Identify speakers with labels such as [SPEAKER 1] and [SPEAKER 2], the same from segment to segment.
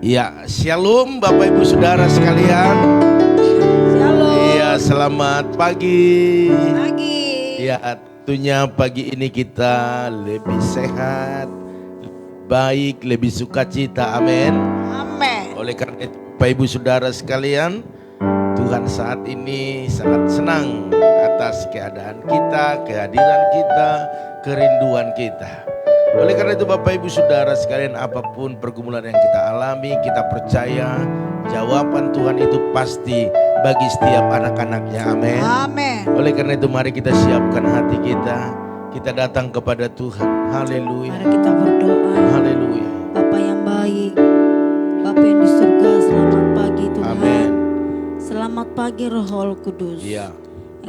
[SPEAKER 1] Ya, shalom Bapak Ibu Saudara sekalian.
[SPEAKER 2] Shalom.
[SPEAKER 1] Iya, selamat pagi.
[SPEAKER 2] Pagi.
[SPEAKER 1] Ya, tentunya pagi ini kita lebih sehat, baik, lebih sukacita. Amin.
[SPEAKER 2] Amin.
[SPEAKER 1] Oleh karena itu Bapak Ibu Saudara sekalian, Tuhan saat ini sangat senang atas keadaan kita, kehadiran kita, kerinduan kita. Oleh karena itu Bapak Ibu Saudara sekalian, apapun pergumulan yang kita alami, kita percaya jawaban Tuhan itu pasti bagi setiap anak-anaknya. Amin.
[SPEAKER 2] Amin.
[SPEAKER 1] Oleh karena itu mari kita siapkan hati kita datang kepada Tuhan. Haleluya.
[SPEAKER 2] Mari kita berdoa.
[SPEAKER 1] Haleluya.
[SPEAKER 2] Bapa yang baik, Bapa yang di surga, selamat pagi Tuhan.
[SPEAKER 1] Amin.
[SPEAKER 2] Selamat pagi Roh Kudus.
[SPEAKER 1] Iya.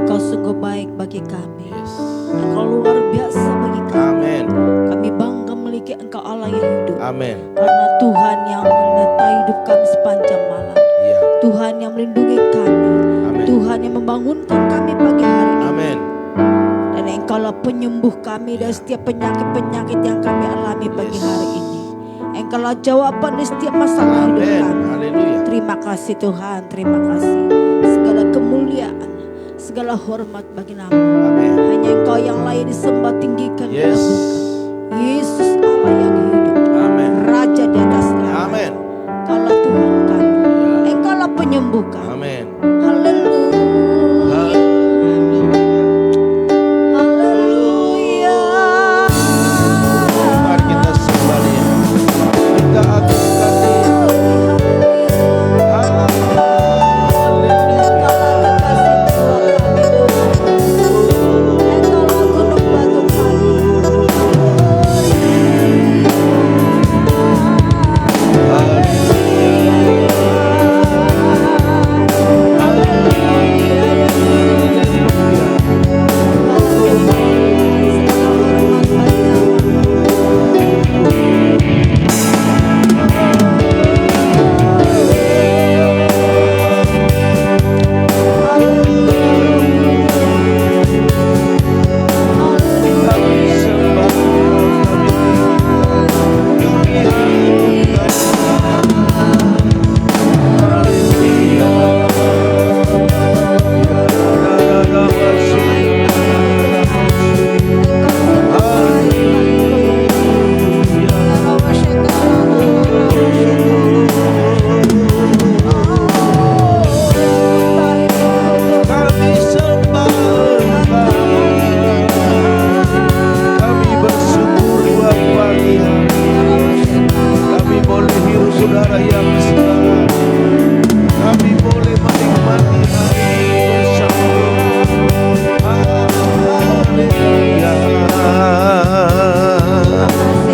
[SPEAKER 2] Engkau sungguh baik bagi kami.
[SPEAKER 1] Yes.
[SPEAKER 2] Engkau luar biasa bagi kami.
[SPEAKER 1] Amin.
[SPEAKER 2] Kami bangga memiliki Engkau Allah yang hidup.
[SPEAKER 1] Amin.
[SPEAKER 2] Karena Tuhan yang menyertai hidup kami sepanjang malam.
[SPEAKER 1] Iya.
[SPEAKER 2] Tuhan yang melindungi kami.
[SPEAKER 1] Amin.
[SPEAKER 2] Tuhan yang membangunkan kami pagi hari ini.
[SPEAKER 1] Amin.
[SPEAKER 2] Dan Engkaulah penyembuh kami dari setiap penyakit-penyakit yang kami alami pagi hari ini. Engkaulah jawaban di setiap masalah hidup
[SPEAKER 1] Amin.
[SPEAKER 2] kami.
[SPEAKER 1] Haleluya.
[SPEAKER 2] Terima kasih Tuhan, terima kasih. Segala kemuliaan, segala hormat bagi nama.
[SPEAKER 1] Amin.
[SPEAKER 2] Hanya Engkau yang layak disembah, tinggikan,
[SPEAKER 1] Yes.
[SPEAKER 2] diagungkan. Yesus Allah yang hidup,
[SPEAKER 1] Amin.
[SPEAKER 2] Raja di atas langit.
[SPEAKER 1] Amin.
[SPEAKER 2] Engkaulah Tuhan kami, Engkaulah penyembuh kami.
[SPEAKER 1] Amin.
[SPEAKER 2] Haleluya. Haleluya.
[SPEAKER 1] Mari kita sembah Dia. Kita agungkan Dia.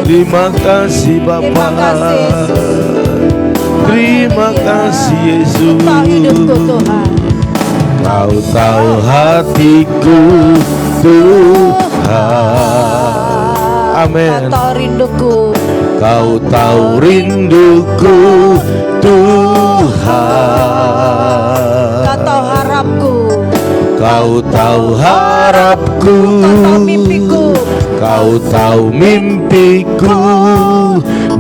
[SPEAKER 1] Terima kasih Bapa. Terima kasih Yesus. Kau tahu hatiku Tuhan. Amin.
[SPEAKER 2] Kau tahu rinduku.
[SPEAKER 1] Kau tahu rinduku Tuhan.
[SPEAKER 2] Kau tahu harapku.
[SPEAKER 1] Kau tahu harapku.
[SPEAKER 2] Kau tahu mimpiku.
[SPEAKER 1] Kau tahu mimpiku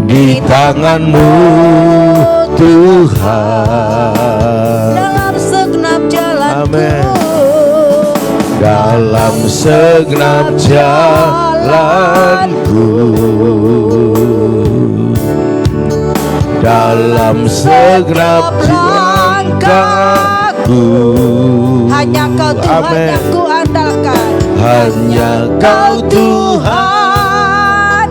[SPEAKER 1] di tangan-Mu Tuhan.
[SPEAKER 2] Dalam segenap jalanku.
[SPEAKER 1] Amin. Dalam segenap jalanku, dalam segenap langkahku,
[SPEAKER 2] hanya Kau Tuhan
[SPEAKER 1] Amin.
[SPEAKER 2] yang ku andalkan.
[SPEAKER 1] Hanya Kau Tuhan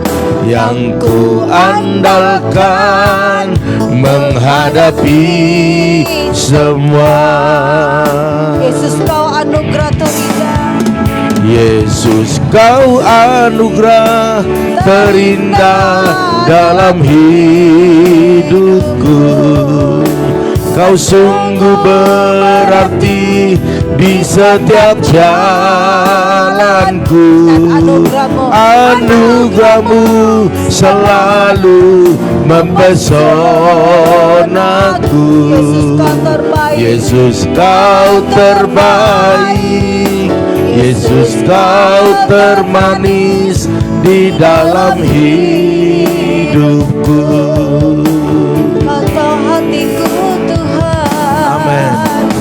[SPEAKER 1] yang ku andalkan menghadapi semua.
[SPEAKER 2] Yesus Kau anugerah terindah.
[SPEAKER 1] Yesus Kau anugerah terindah dalam hidupku. Kau sungguh berarti di setiap jalanku. Anugerah-Mu selalu mempesonaku. Yesus Kau terbaik. Yesus Kau termanis di dalam hidupku.
[SPEAKER 2] Kau hatiku Tuhan.
[SPEAKER 1] Amin.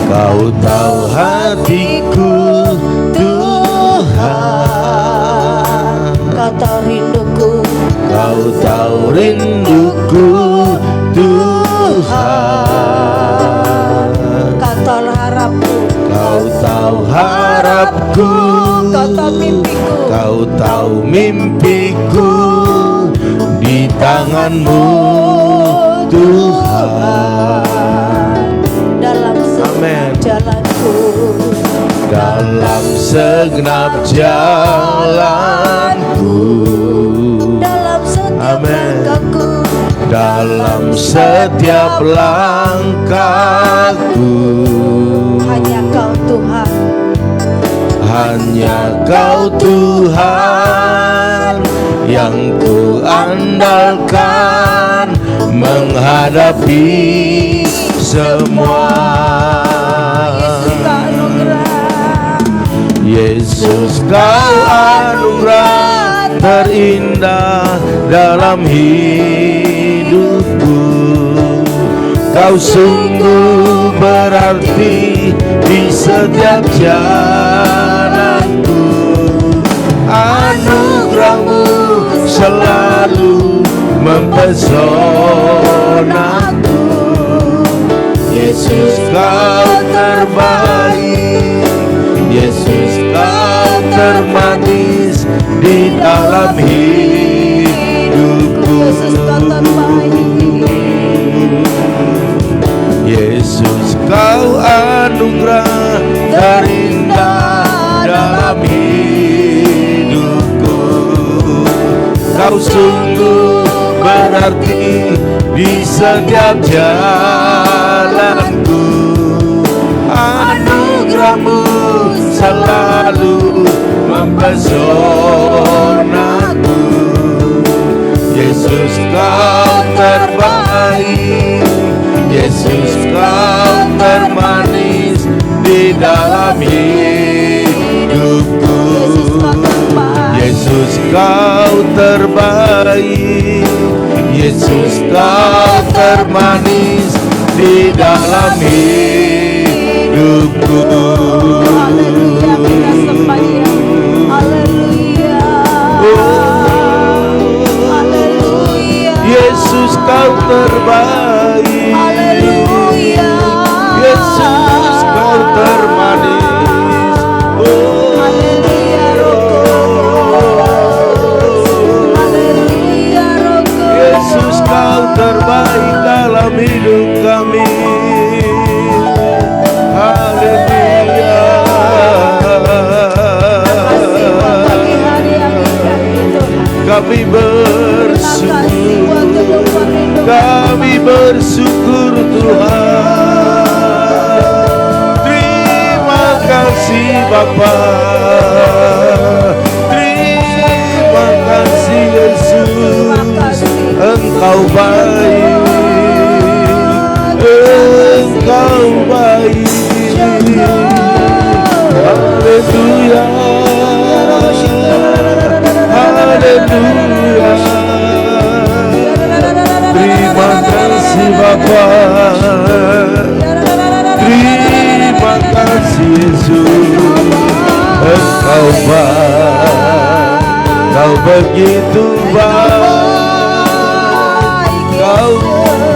[SPEAKER 1] Kau tahu hatiku Tuhan.
[SPEAKER 2] Kau tahu rinduku.
[SPEAKER 1] Kau tahu rinduku Tuhan.
[SPEAKER 2] Kau tahu harapku.
[SPEAKER 1] Kau tahu harapku.
[SPEAKER 2] Kau tahu mimpiku.
[SPEAKER 1] Kau tahu mimpiku di tanganmu Tuhan.
[SPEAKER 2] Dalam
[SPEAKER 1] Amin.
[SPEAKER 2] segenap jalanku.
[SPEAKER 1] Dalam segenap jalanku.
[SPEAKER 2] Dalam setiap
[SPEAKER 1] Amin.
[SPEAKER 2] langkahku.
[SPEAKER 1] Dalam setiap langkahku.
[SPEAKER 2] Hanya Kau Tuhan.
[SPEAKER 1] Hanya Kau Tuhan yang ku andalkan menghadapi semua. Yesus Kau anugerah terindah dalam hidupku. Kau sungguh berarti di setiap jalanku. Anugerah-Mu selalu mempesonaku. Yesus Kau terbaik. Yesus Kau termanis di dalam hidupku. Yesus Kau anugerah terindah dalam hidupku. Kau sungguh berarti di setiap jalanku. Anugerah-Mu selalu mempesonaku. Yesus Kau terbaik. Yesus Kau termanis di dalam hidupku. Yesus Kau terbaik. Yesus Kau termanis di dalam hidupku.
[SPEAKER 2] Haleluya, kita sembah Dia. Haleluya. Haleluya.
[SPEAKER 1] Yesus Kau terbaik.
[SPEAKER 2] Haleluya.
[SPEAKER 1] Yesus Kau termanis.
[SPEAKER 2] Haleluya, Roh Kudus. Haleluya, Roh Kudus.
[SPEAKER 1] Yesus Kau terbaik dalam hidup kami. Haleluya.
[SPEAKER 2] Kasih buat pagi hari yang indah itu.
[SPEAKER 1] Kami bersyukur. Kami bersyukur Tuhan. Terima kasih Bapa. Terima kasih Yesus. Engkau baik. Engkau baik. Haleluya. Haleluya. Terima kasih Bapa. Terima kasih Yesus. Engkau baik. Kau begitu baik. Kau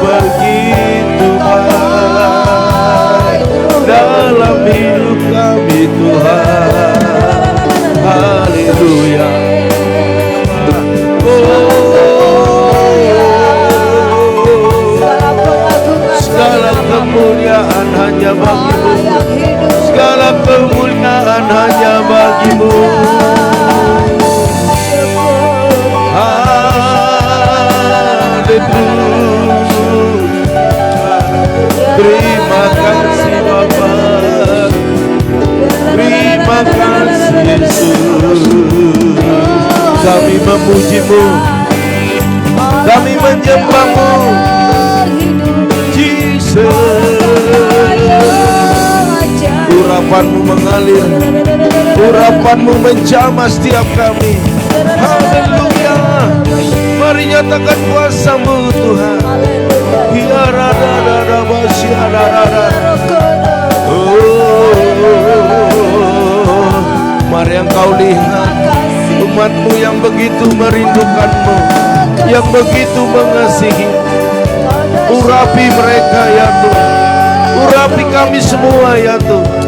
[SPEAKER 1] begitu baik dalam hidup kami Tuhan. Haleluya. Segala kemuliaan hanya bagi-Mu. Segala kemuliaan hanya bagi-Mu. Terima kasih Bapa. Terima kasih Yesus. Kami memuji-Mu. Kami menyembah-Mu. Jesus. Urapan-Mu mengalir. Urapan-Mu menjamah setiap kami. Haleluya. Mari nyatakan kuasa-Mu Tuhan. Mari Engkau lihat umat-Mu yang begitu merindukan-Mu, yang begitu mengasihi. Urapi mereka ya Tuhan, urapi kami semua ya Tuhan.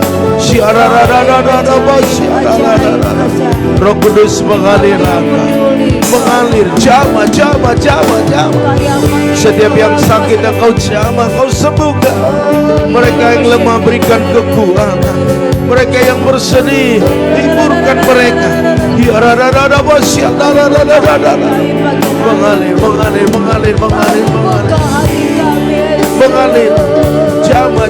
[SPEAKER 1] Roh Kudus mengalir, jamah. Setiap yang sakit Engkau jamah, Engkau sembuhkan. Mereka yang lemah berikan kekuatan, mereka yang bersedih hiburkan mereka. Mengalir, jamah. Mengalir.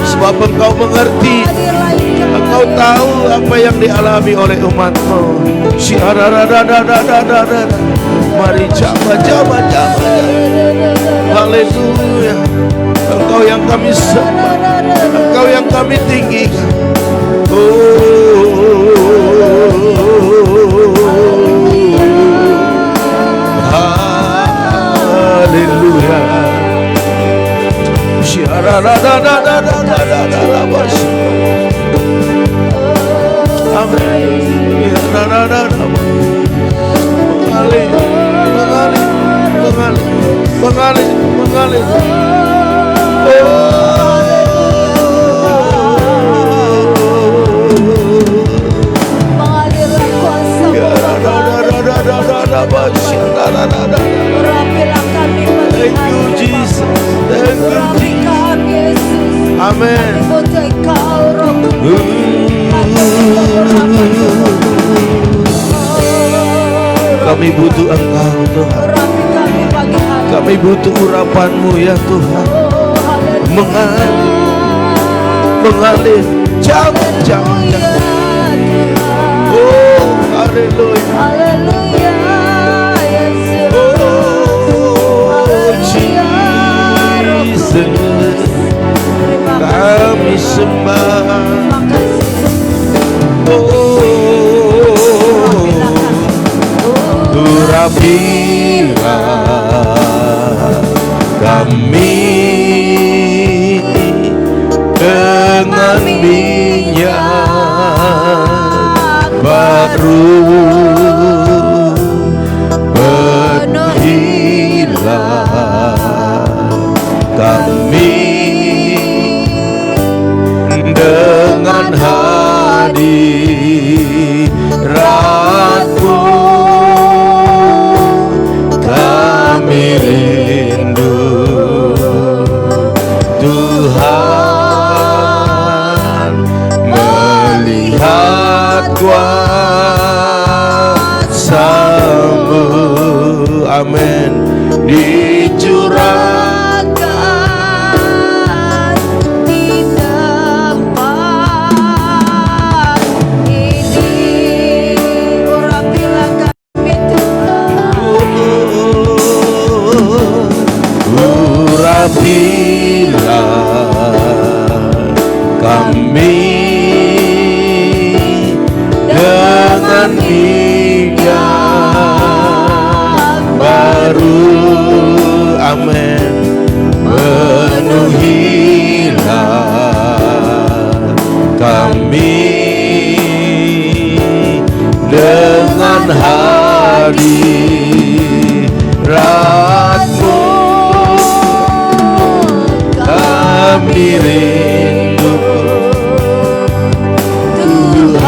[SPEAKER 1] Sebab Engkau mengerti, Engkau tahu apa yang dialami oleh umat-Mu. Mari jamah. Haleluya. Engkau yang kami sembah, Engkau yang kami tinggikan. Haleluya. Amin. Mengalir.
[SPEAKER 2] Mengalirlah kuasa urapilah kami pagi
[SPEAKER 1] Thank you
[SPEAKER 2] hari
[SPEAKER 1] Jesus. Thank you
[SPEAKER 2] urapi
[SPEAKER 1] Jesus.
[SPEAKER 2] kami Yesus.
[SPEAKER 1] Amen.
[SPEAKER 2] Butuh Engkau Roh
[SPEAKER 1] Kami butuh Engkau Tuhan.
[SPEAKER 2] urapi kami pagi hari.
[SPEAKER 1] Kami butuh urapan-Mu ya Tuhan. Mengalir, jam. Oh, haleluya.
[SPEAKER 2] Haleluya Yesus.
[SPEAKER 1] Oh, Jesus. Kami sembah. Urapilah kami dengan minyak baru, penuhilah kami dengan hadirat-Mu. Kami rindu Tuhan, melihat kuasa-Mu. Amin. Dicurahkan
[SPEAKER 2] di tempat ini. Urapilah kami Tuhan.
[SPEAKER 1] Urapilah kami dengan minyak baru. Amin. Penuhilah kami dengan hadirat-Mu. Kami rindu Tuhan,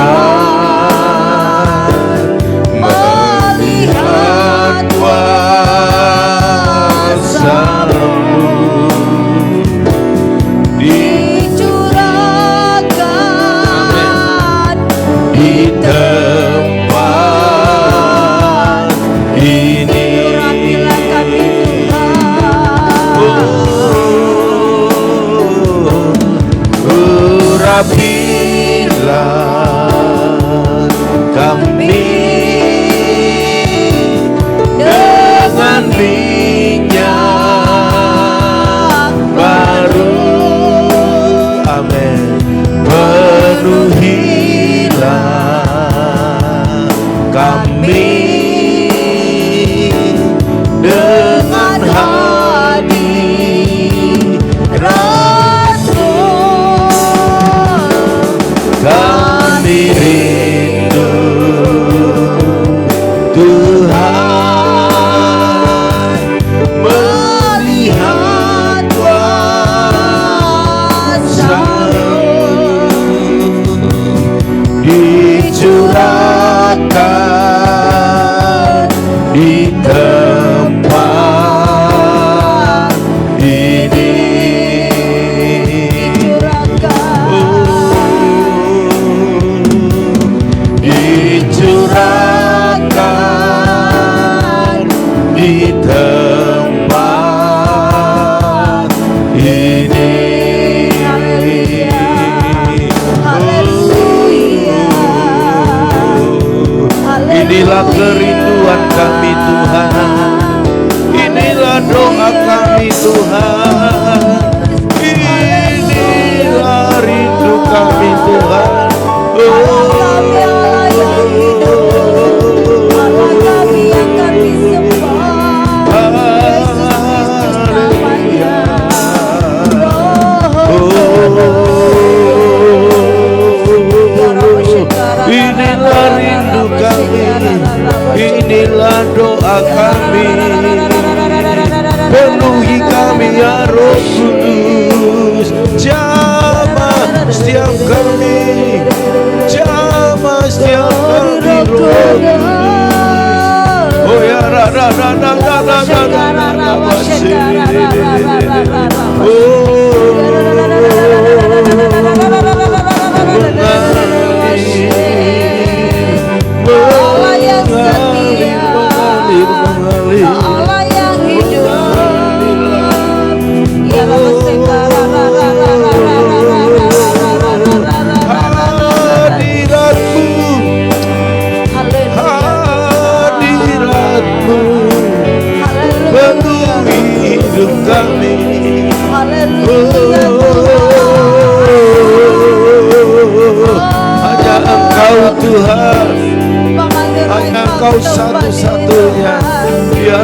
[SPEAKER 1] melihat kuasa-Mu.
[SPEAKER 2] Dicurahkan
[SPEAKER 1] Di tempat ini.
[SPEAKER 2] urapilah kami Tuhan.
[SPEAKER 1] Urapilah kami
[SPEAKER 2] Allah yang setia, Allah yang hidup, ya
[SPEAKER 1] hadiratmu penuhi hidup kami. Hanya Engkau Tuhan, hanya Engkau satu-satunya. Ya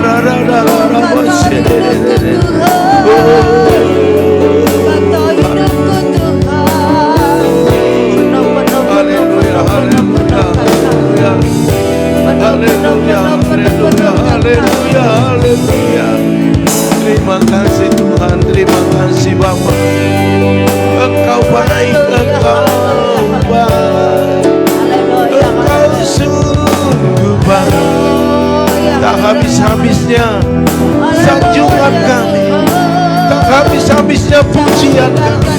[SPEAKER 1] haleluya. Terima kasih Tuhan, terima kasih Bapa. Engkau baik, Engkau baik, Engkau sungguh baik. Tak habis-habisnya sanjungan kami, tak habis-habisnya pujian kami.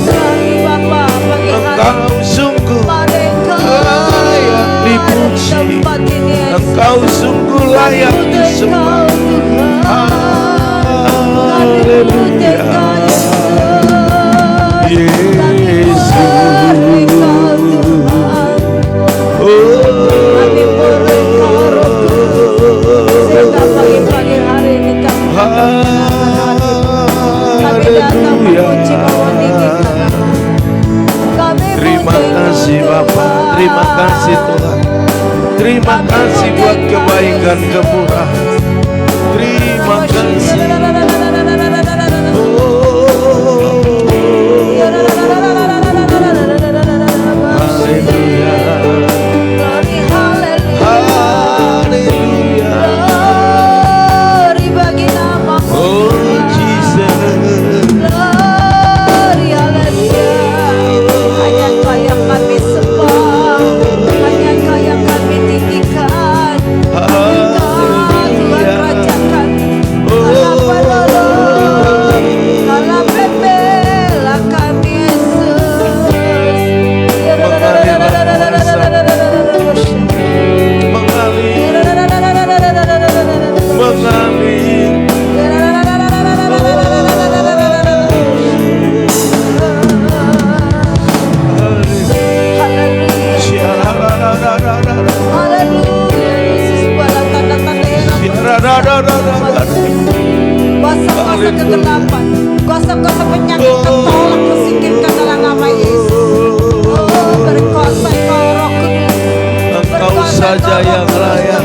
[SPEAKER 1] Engkau sungguh layak dipuji, Engkau sungguh layak disembah. Haleluya, Yesus. Terima kasih Bapa, terima kasih Tuhan, terima kasih buat kebaikan kemurahan. Terima kasih. Haleluya, haleluya. Oh Jesus,
[SPEAKER 2] hanya Kau yang kami sembah, hanya Kau yang kami tinggikan. Tuhan Raja kami, Kala bela kami Yesus.
[SPEAKER 1] mengalir.
[SPEAKER 2] Haleluya, Yesus, buatlah tanda-tanda heran. Kuasa-kuasa kegelapan, kuasa-kuasa penyakit tertolak, kusingkirkan dalam nama Yesus. Oh, berkuasa Engkau Roh Kudus.
[SPEAKER 1] Engkau saja yang layak,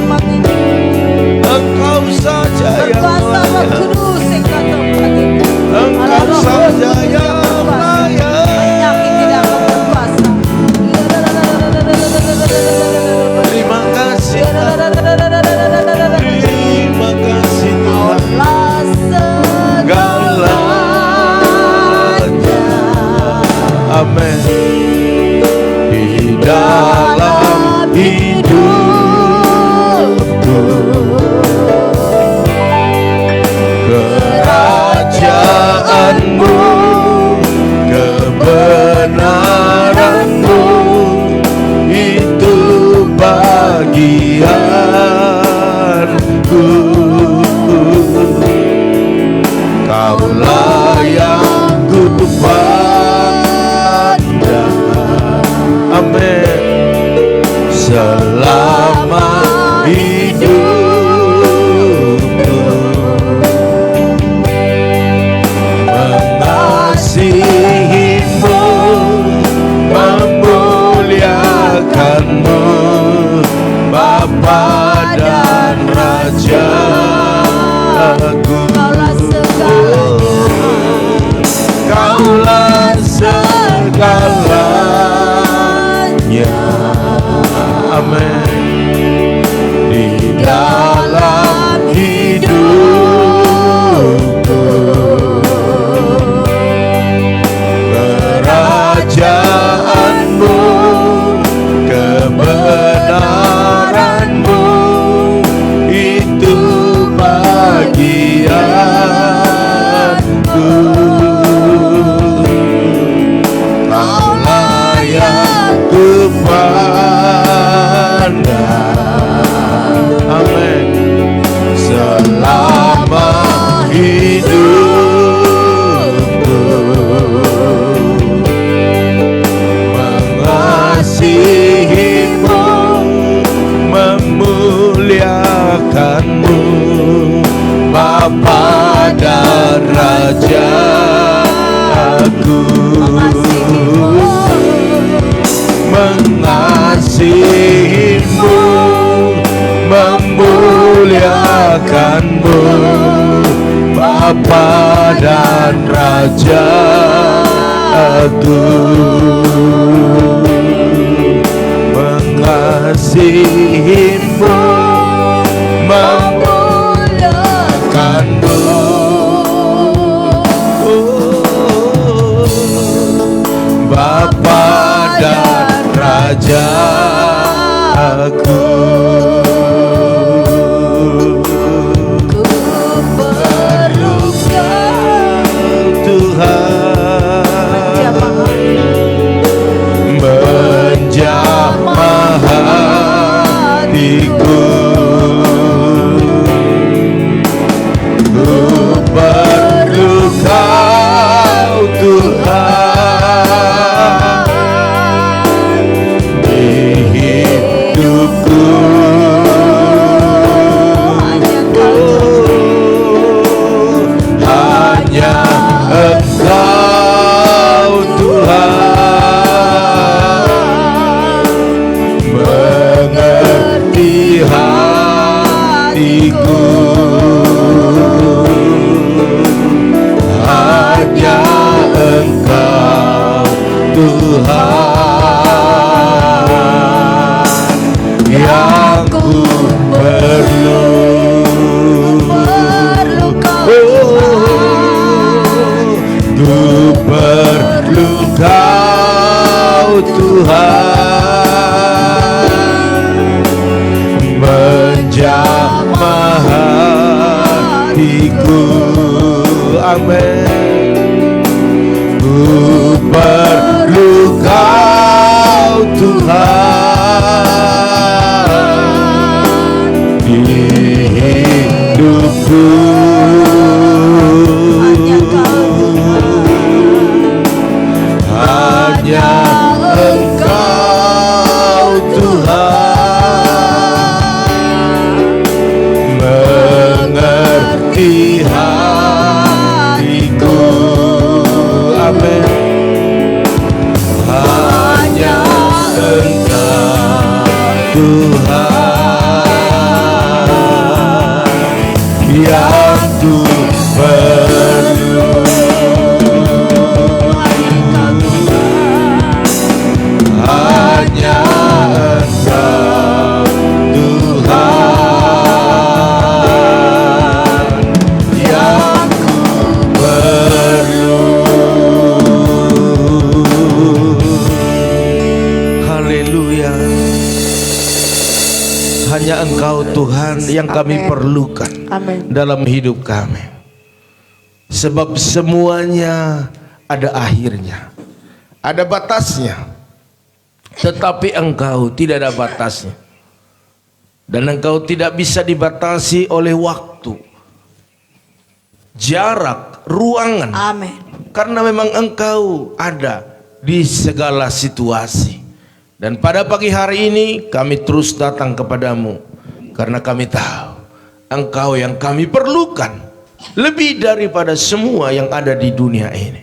[SPEAKER 1] Engkau saja yang
[SPEAKER 2] berkuasa Roh
[SPEAKER 1] layak,
[SPEAKER 2] Kudus Engkau tempat ini.
[SPEAKER 1] Engkau saja yang layak.
[SPEAKER 2] Penyakit tidak akan berkuasa.
[SPEAKER 1] Terima kasih, terima kasih Tuhan.
[SPEAKER 2] Allah segalanya.
[SPEAKER 1] Amin. Di dalam hidupku, kerajaanmu, kebenaranmu, itu bagianku. Kaulah yang ku pandang. Amin. Selama hidupku mengasihimu, memuliakanmu, Bapa dan Raja aku. Kaulah segalanya. Amin. Di dalam hidupku, kerajaanmu, kebenaranmu, itu aku mengasihimu, memuliakanmu, Bapa dan Raja Agung. Mengasihimu, memuliakanmu, Bapa dan Raja Agung. Ku perlu Tuhan menjamah hatiku. Ku perlu Kau Tuhan di hidupku. Hanya Engkau Tuhan mengerti hatiku. Hanya Engkau Tuhan yang ku perlu. Ku perlu Kau Tuhan menjamah hatiku. Amin. Ku perlu Kau Tuhan di hidupku. Hanya Engkau Tuhan mengerti hatiku. Amin. Hanya Engkau Tuhan yang ku perlu. Hanya Engkau Tuhan yang ku perlu. Haleluya. Hanya Engkau Tuhan yang kami perlukan.
[SPEAKER 2] Amin.
[SPEAKER 1] Dalam hidup kami. Sebab semuanya ada akhirnya, ada batasnya. Tetapi Engkau tidak ada batasnya. Dan Engkau tidak bisa dibatasi oleh waktu, jarak, ruangan.
[SPEAKER 2] Amin.
[SPEAKER 1] Karena memang Engkau ada di segala situasi. Dan pada pagi hari ini kami terus datang kepadamu. Karena kami tahu Engkau yang kami perlukan lebih daripada semua yang ada di dunia ini.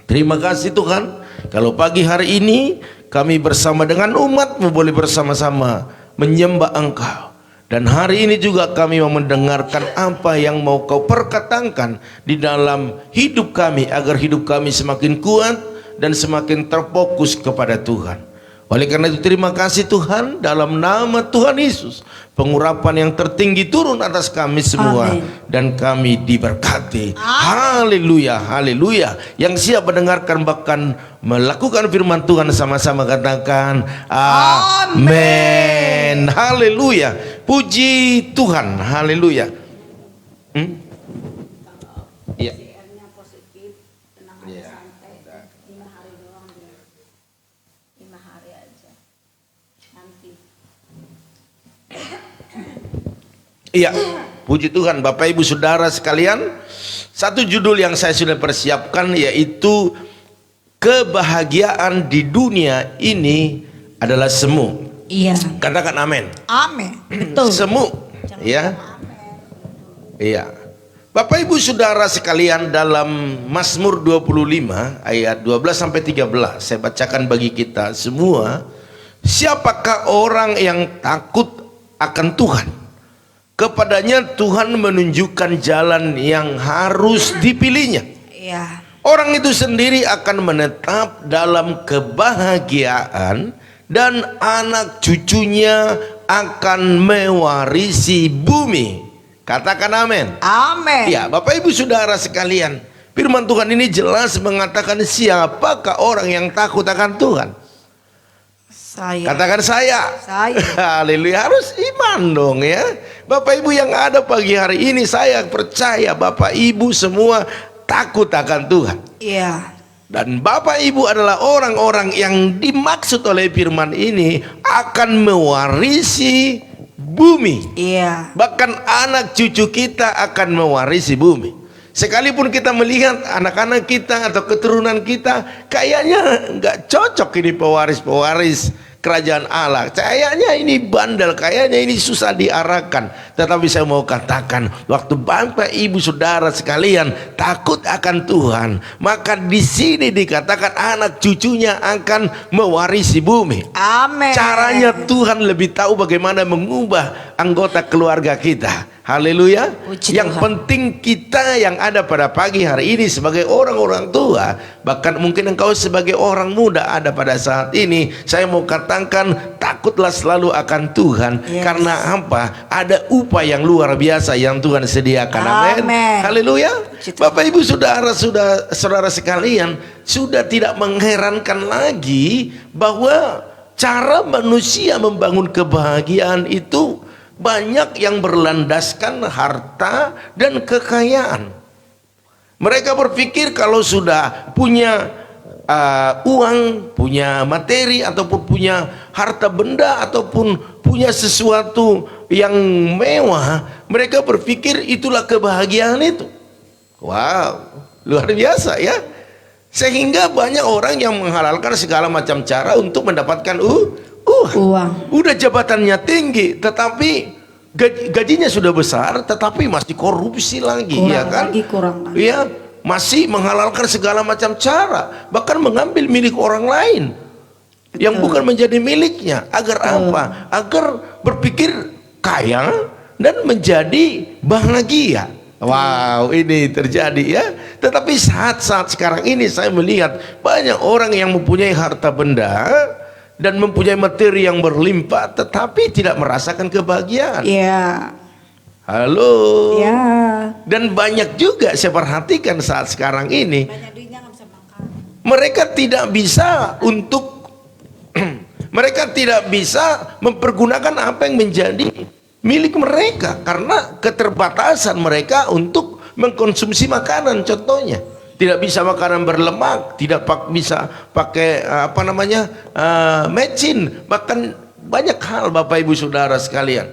[SPEAKER 1] Terima kasih Tuhan. Kalau pagi hari ini kami bersama dengan umat-Mu boleh bersama-sama menyembah Engkau. Dan hari ini juga kami mau mendengarkan apa yang mau Kau perkatakan di dalam hidup kami, agar hidup kami semakin kuat dan semakin terfokus kepada Tuhan. Oleh karena itu terima kasih Tuhan, dalam nama Tuhan Yesus pengurapan yang tertinggi turun atas kami semua.
[SPEAKER 2] Amin.
[SPEAKER 1] Dan kami diberkati. Haleluya, haleluya. Yang siap mendengarkan bahkan melakukan firman Tuhan sama-sama katakan amin. Haleluya. Puji Tuhan. Haleluya. Iya. Iya, puji Tuhan Bapak Ibu Saudara sekalian. Satu judul yang saya sudah persiapkan yaitu kebahagiaan di dunia ini adalah semu.
[SPEAKER 2] Iya.
[SPEAKER 1] Katakan amin.
[SPEAKER 2] Amin. Betul.
[SPEAKER 1] Semu, ya. Iya. Bapak Ibu Saudara sekalian, dalam Mazmur 25 ayat 12 sampai 13 saya bacakan bagi kita semua. Siapakah orang yang takut akan Tuhan? Kepadanya Tuhan menunjukkan jalan yang harus dipilihnya.
[SPEAKER 2] Iya.
[SPEAKER 1] Orang itu sendiri akan menetap dalam kebahagiaan dan anak cucunya akan mewarisi bumi. Katakan amin.
[SPEAKER 2] Amin.
[SPEAKER 1] Ya, Bapak Ibu Saudara sekalian, firman Tuhan ini jelas mengatakan siapakah orang yang takut akan Tuhan.
[SPEAKER 2] Saya.
[SPEAKER 1] Katakan saya.
[SPEAKER 2] Saya.
[SPEAKER 1] Haleluya, harus iman dong ya. Bapak Ibu yang ada pagi hari ini, saya percaya Bapak Ibu semua takut akan Tuhan.
[SPEAKER 2] Iya.
[SPEAKER 1] Dan Bapak Ibu adalah orang-orang yang dimaksud oleh firman ini akan mewarisi bumi.
[SPEAKER 2] Iya.
[SPEAKER 1] Bahkan anak cucu kita akan mewarisi bumi. Sekalipun kita melihat anak-anak kita atau keturunan kita kayaknya nggak cocok ini pewaris-pewaris kerajaan Allah. Kayaknya ini bandel, kayaknya ini susah diarahkan. Tetapi saya mau katakan, waktu Bapak Ibu Saudara sekalian takut akan Tuhan, maka di sini dikatakan anak cucunya akan mewarisi bumi.
[SPEAKER 2] Amin.
[SPEAKER 1] Caranya Tuhan lebih tahu bagaimana mengubah anggota keluarga kita. Haleluya.
[SPEAKER 2] Puji
[SPEAKER 1] Yang
[SPEAKER 2] Tuhan.
[SPEAKER 1] penting kita yang ada pada pagi hari ini sebagai orang-orang tua, bahkan mungkin engkau sebagai orang muda ada pada saat ini, saya mau katakan takutlah selalu akan Tuhan.
[SPEAKER 2] Yes.
[SPEAKER 1] Karena apa? Ada upah yang luar biasa yang Tuhan sediakan. Amin.
[SPEAKER 2] Amin.
[SPEAKER 1] Haleluya.
[SPEAKER 2] Puji Tuhan.
[SPEAKER 1] Bapak Ibu saudara sekalian, sudah tidak mengherankan lagi bahwa cara manusia membangun kebahagiaan itu banyak yang berlandaskan harta dan kekayaan. Mereka berpikir kalau sudah punya uang, punya materi, ataupun punya harta benda, ataupun punya sesuatu yang mewah, mereka berpikir itulah kebahagiaan itu. Wow, luar biasa ya. Sehingga banyak orang yang menghalalkan segala macam cara untuk mendapatkan
[SPEAKER 2] Uang.
[SPEAKER 1] udah jabatannya tinggi, tetapi gajinya sudah besar, tetapi masih korupsi lagi,
[SPEAKER 2] Kurang
[SPEAKER 1] ya kan?
[SPEAKER 2] kurang lagi.
[SPEAKER 1] Ya, masih menghalalkan segala macam cara, bahkan mengambil milik orang lain yang bukan menjadi miliknya. Agar apa? Agar berpikir kaya dan menjadi bahagia. Wow, ini terjadi ya. Tetapi saat-saat sekarang ini saya melihat banyak orang yang mempunyai harta benda dan mempunyai materi yang berlimpah, tetapi tidak merasakan kebahagiaan.
[SPEAKER 2] Iya.
[SPEAKER 1] Halo.
[SPEAKER 2] Iya.
[SPEAKER 1] Dan banyak juga saya perhatikan saat sekarang ini,
[SPEAKER 2] Banyak duitnya nggak bisa makan.
[SPEAKER 1] mereka tidak bisa untuk mereka tidak bisa mempergunakan apa yang menjadi milik mereka karena keterbatasan mereka untuk mengkonsumsi makanan. Contohnya, tidak bisa makanan berlemak, tidak bisa pakai mecin, bahkan banyak hal Bapak Ibu Saudara sekalian.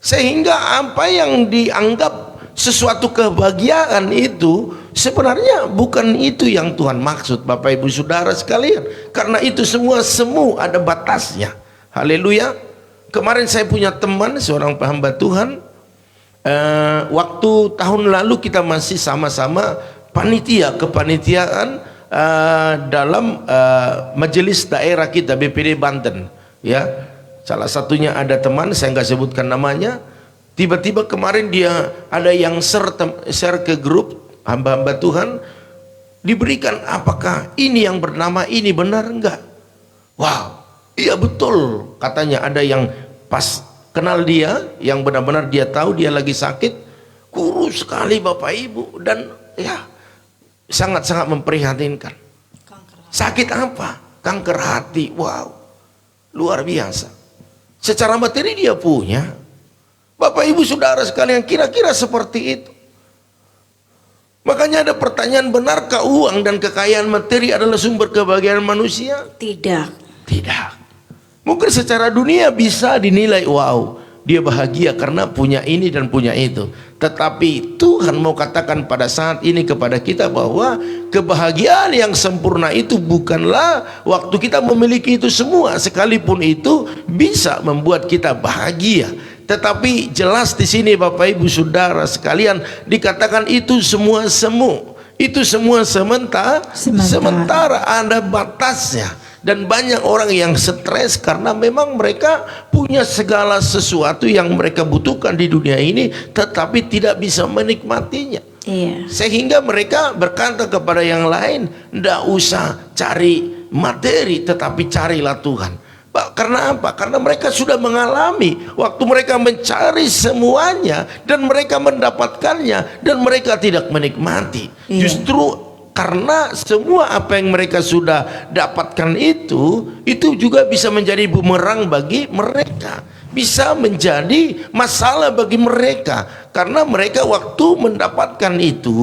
[SPEAKER 1] Sehingga apa yang dianggap sesuatu kebahagiaan itu sebenarnya bukan itu yang Tuhan maksud Bapak Ibu Saudara sekalian. Karena itu semua semu ada batasnya. Haleluya. Kemarin saya punya teman seorang hamba Tuhan. Waktu tahun lalu kita masih sama-sama panitia kepanitiaan dalam majelis daerah kita BPD Banten, ya. Salah satunya ada teman, saya nggak sebutkan namanya. Tiba-tiba kemarin dia ada yang share ke grup hamba-hamba Tuhan, diberikan apakah ini yang bernama ini benar enggak? Wow, iya betul, katanya ada yang pas kenal dia, yang benar-benar dia tahu dia lagi sakit, kurus sekali Bapak Ibu, dan ya sangat-sangat memprihatinkan. Sakit apa? Kanker hati. Wow, luar biasa. Secara materi dia punya. Bapak Ibu Saudara sekalian, kira-kira seperti itu. Makanya ada pertanyaan, benarkah uang dan kekayaan materi adalah sumber kebahagiaan manusia?
[SPEAKER 2] Tidak.
[SPEAKER 1] Tidak. Mungkin secara dunia bisa dinilai, wow, dia bahagia karena punya ini dan punya itu. Tetapi Tuhan mau katakan pada saat ini kepada kita bahwa kebahagiaan yang sempurna itu bukanlah waktu kita memiliki itu semua, sekalipun itu bisa membuat kita bahagia. Tetapi jelas di sini Bapak Ibu Saudara sekalian dikatakan itu semua semu. Itu semua sementara ada batasnya. Dan banyak orang yang stres karena memang mereka punya segala sesuatu yang mereka butuhkan di dunia ini, tetapi tidak bisa menikmatinya.
[SPEAKER 2] Iya.
[SPEAKER 1] Sehingga mereka berkata kepada yang lain, tidak usah cari materi, tetapi carilah Tuhan. Karena apa? Karena mereka sudah mengalami waktu mereka mencari semuanya dan mereka mendapatkannya dan mereka tidak menikmati.
[SPEAKER 2] Iya.
[SPEAKER 1] Justru karena semua apa yang mereka sudah dapatkan itu juga bisa menjadi bumerang bagi mereka, bisa menjadi masalah bagi mereka, karena mereka waktu mendapatkan itu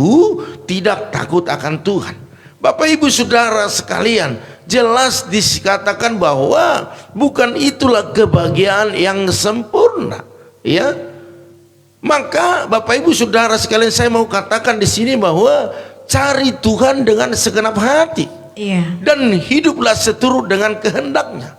[SPEAKER 1] tidak takut akan Tuhan. Bapak Ibu Saudara sekalian, jelas dikatakan bahwa bukan itulah kebahagiaan yang sempurna, ya. Maka Bapak Ibu Saudara sekalian, saya mau katakan di sini bahwa cari Tuhan dengan segenap hati.
[SPEAKER 2] Iya.
[SPEAKER 1] Dan hiduplah seturut dengan kehendaknya.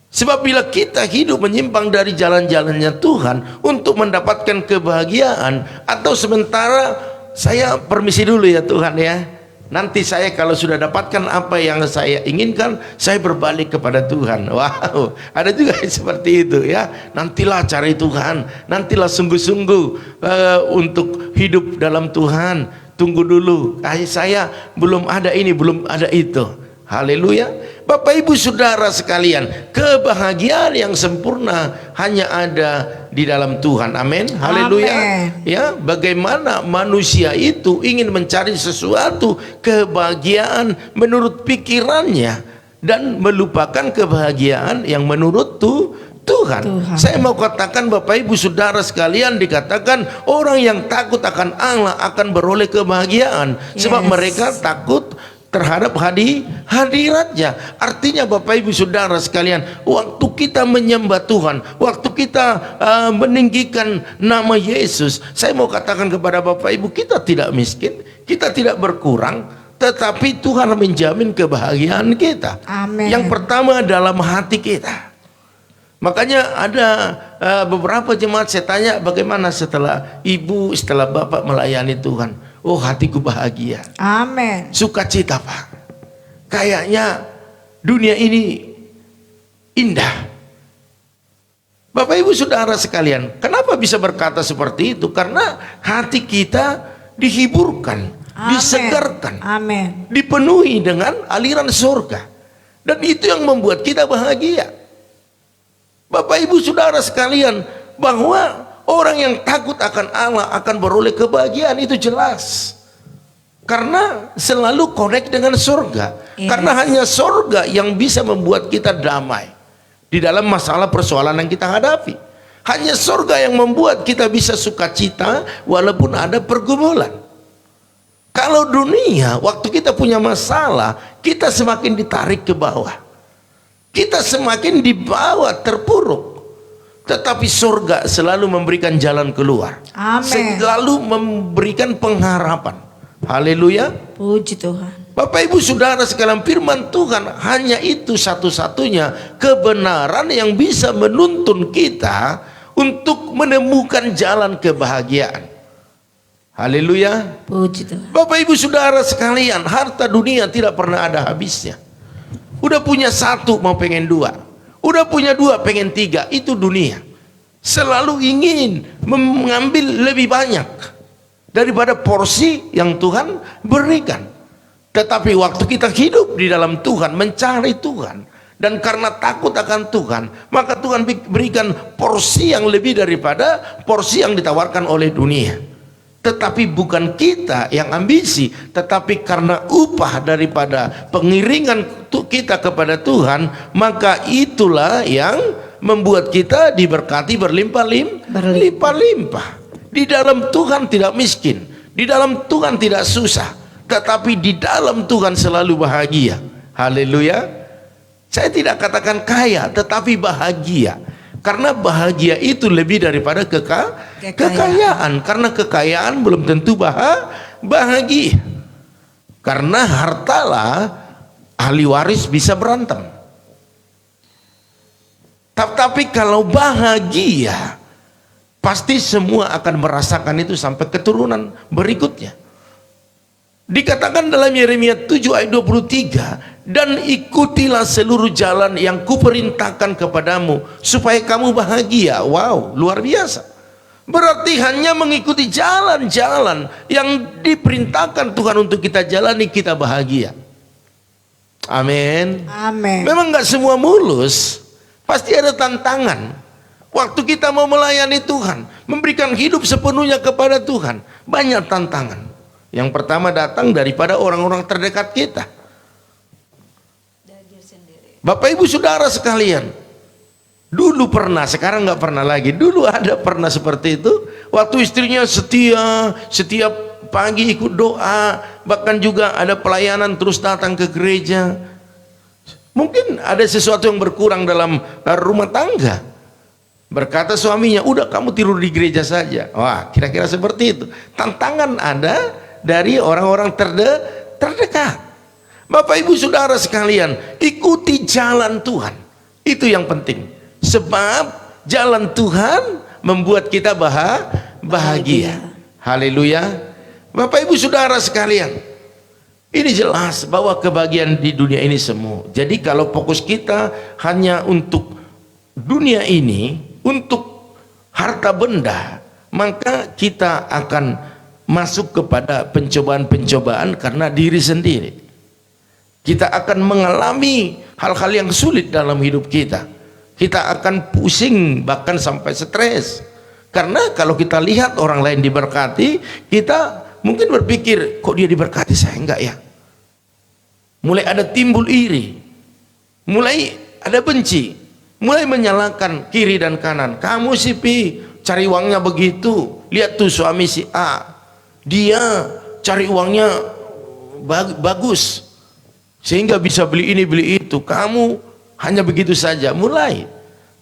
[SPEAKER 1] Sebab bila kita hidup menyimpang dari jalan-jalannya Tuhan untuk mendapatkan kebahagiaan, atau sementara saya permisi dulu ya Tuhan ya, nanti saya kalau sudah dapatkan apa yang saya inginkan, saya berbalik kepada Tuhan. Wow, ada juga yang seperti itu ya. Nantilah cari Tuhan, nantilah sungguh-sungguh untuk hidup dalam Tuhan. Tunggu dulu, saya belum ada ini, belum ada itu. Haleluya. Bapak Ibu Saudara sekalian, kebahagiaan yang sempurna hanya ada di dalam Tuhan. Amin. Haleluya. Ya, bagaimana manusia itu ingin mencari sesuatu kebahagiaan menurut pikirannya dan melupakan kebahagiaan yang menurut Tuhan. Saya mau katakan Bapak Ibu Saudara sekalian, dikatakan orang yang takut akan Allah akan beroleh kebahagiaan. Sebab mereka takut terhadap hadiratnya. Artinya Bapak Ibu Saudara sekalian, waktu kita menyembah Tuhan, waktu kita meninggikan nama Yesus, saya mau katakan kepada Bapak Ibu, kita tidak miskin, kita tidak berkurang, tetapi Tuhan menjamin kebahagiaan kita.
[SPEAKER 2] Amin.
[SPEAKER 1] Yang pertama dalam hati kita. Makanya ada beberapa jemaat saya tanya, bagaimana setelah ibu, setelah bapak melayani Tuhan? Oh, hatiku bahagia.
[SPEAKER 2] Amin.
[SPEAKER 1] Sukacita Pak. Kayaknya dunia ini indah. Bapak Ibu Saudara sekalian, kenapa bisa berkata seperti itu? Karena hati kita dihiburkan, disegarkan, dipenuhi dengan aliran surga. Dan itu yang membuat kita bahagia. Bapak Ibu Saudara sekalian, bahwa orang yang takut akan Allah akan beroleh kebahagiaan, itu jelas. Karena selalu connect dengan surga. Karena hanya surga yang bisa membuat kita damai di dalam masalah persoalan yang kita hadapi. Hanya surga yang membuat kita bisa sukacita walaupun ada pergumulan. Kalau dunia, waktu kita punya masalah, kita semakin ditarik ke bawah. Kita semakin dibawa terpuruk. Tetapi surga selalu memberikan jalan keluar.
[SPEAKER 2] Amin.
[SPEAKER 1] Selalu memberikan pengharapan. Haleluya.
[SPEAKER 2] Puji Tuhan.
[SPEAKER 1] Bapak Ibu Saudara sekalian, firman Tuhan hanya itu satu-satunya kebenaran yang bisa menuntun kita untuk menemukan jalan kebahagiaan. Haleluya.
[SPEAKER 2] Puji Tuhan.
[SPEAKER 1] Bapak Ibu Saudara sekalian, harta dunia tidak pernah ada habisnya. Udah punya satu mau pengen dua, udah punya dua pengen tiga, itu dunia. Selalu ingin mengambil lebih banyak daripada porsi yang Tuhan berikan. Tetapi waktu kita hidup di dalam Tuhan, mencari Tuhan, dan karena takut akan Tuhan, maka Tuhan berikan porsi yang lebih daripada porsi yang ditawarkan oleh dunia. Tetapi bukan kita yang ambisi, tetapi karena upah daripada pengiringan kita kepada Tuhan, maka itulah yang membuat kita diberkati berlimpah-limpah. Di dalam Tuhan tidak miskin, di dalam Tuhan tidak susah, tetapi di dalam Tuhan selalu bahagia. Haleluya. Saya tidak katakan kaya, tetapi bahagia. Karena bahagia itu lebih daripada kekayaan. Karena kekayaan belum tentu bahagia. Karena hartalah ahli waris bisa berantem. Tapi kalau bahagia, pasti semua akan merasakan itu sampai keturunan berikutnya. Dikatakan dalam Yeremia 7 ayat 23, dan ikutilah seluruh jalan yang kuperintahkan kepadamu supaya kamu bahagia. Wow, luar biasa. Berarti hanya mengikuti jalan-jalan yang diperintahkan Tuhan untuk kita jalani, kita bahagia. Amin.
[SPEAKER 2] Amin.
[SPEAKER 1] Memang nggak semua mulus, pasti ada tantangan. Waktu kita mau melayani Tuhan, memberikan hidup sepenuhnya kepada Tuhan, banyak tantangan. Yang pertama datang daripada orang-orang terdekat kita. Bapak Ibu Saudara sekalian, dulu pernah, sekarang nggak pernah lagi. Dulu ada pernah seperti itu. Waktu istrinya setia, setiap pagi ikut doa, bahkan juga ada pelayanan terus datang ke gereja. Mungkin ada sesuatu yang berkurang dalam rumah tangga. Berkata suaminya, udah kamu tidur di gereja saja. Wah, kira-kira seperti itu. Tantangan ada dari orang-orang terdekat. Bapak Ibu Saudara sekalian, ikuti jalan Tuhan. Itu yang penting. Sebab jalan Tuhan membuat kita bahagia. Haleluya. Bapak Ibu Saudara sekalian, ini jelas bahwa kebahagiaan di dunia ini semua. Jadi kalau fokus kita hanya untuk dunia ini, untuk harta benda, maka kita akan masuk kepada pencobaan-pencobaan karena diri sendiri. Kita akan mengalami hal-hal yang sulit dalam hidup kita. Kita akan pusing, bahkan sampai stres. Karena kalau kita lihat orang lain diberkati, kita mungkin berpikir, kok dia diberkati, saya enggak ya? Mulai ada timbul iri, mulai ada benci, mulai menyalahkan kiri dan kanan. Kamu si Pi, cari uangnya begitu. Lihat tuh suami si A, dia cari uangnya bagus, sehingga bisa beli ini beli itu. Kamu hanya begitu saja. Mulai.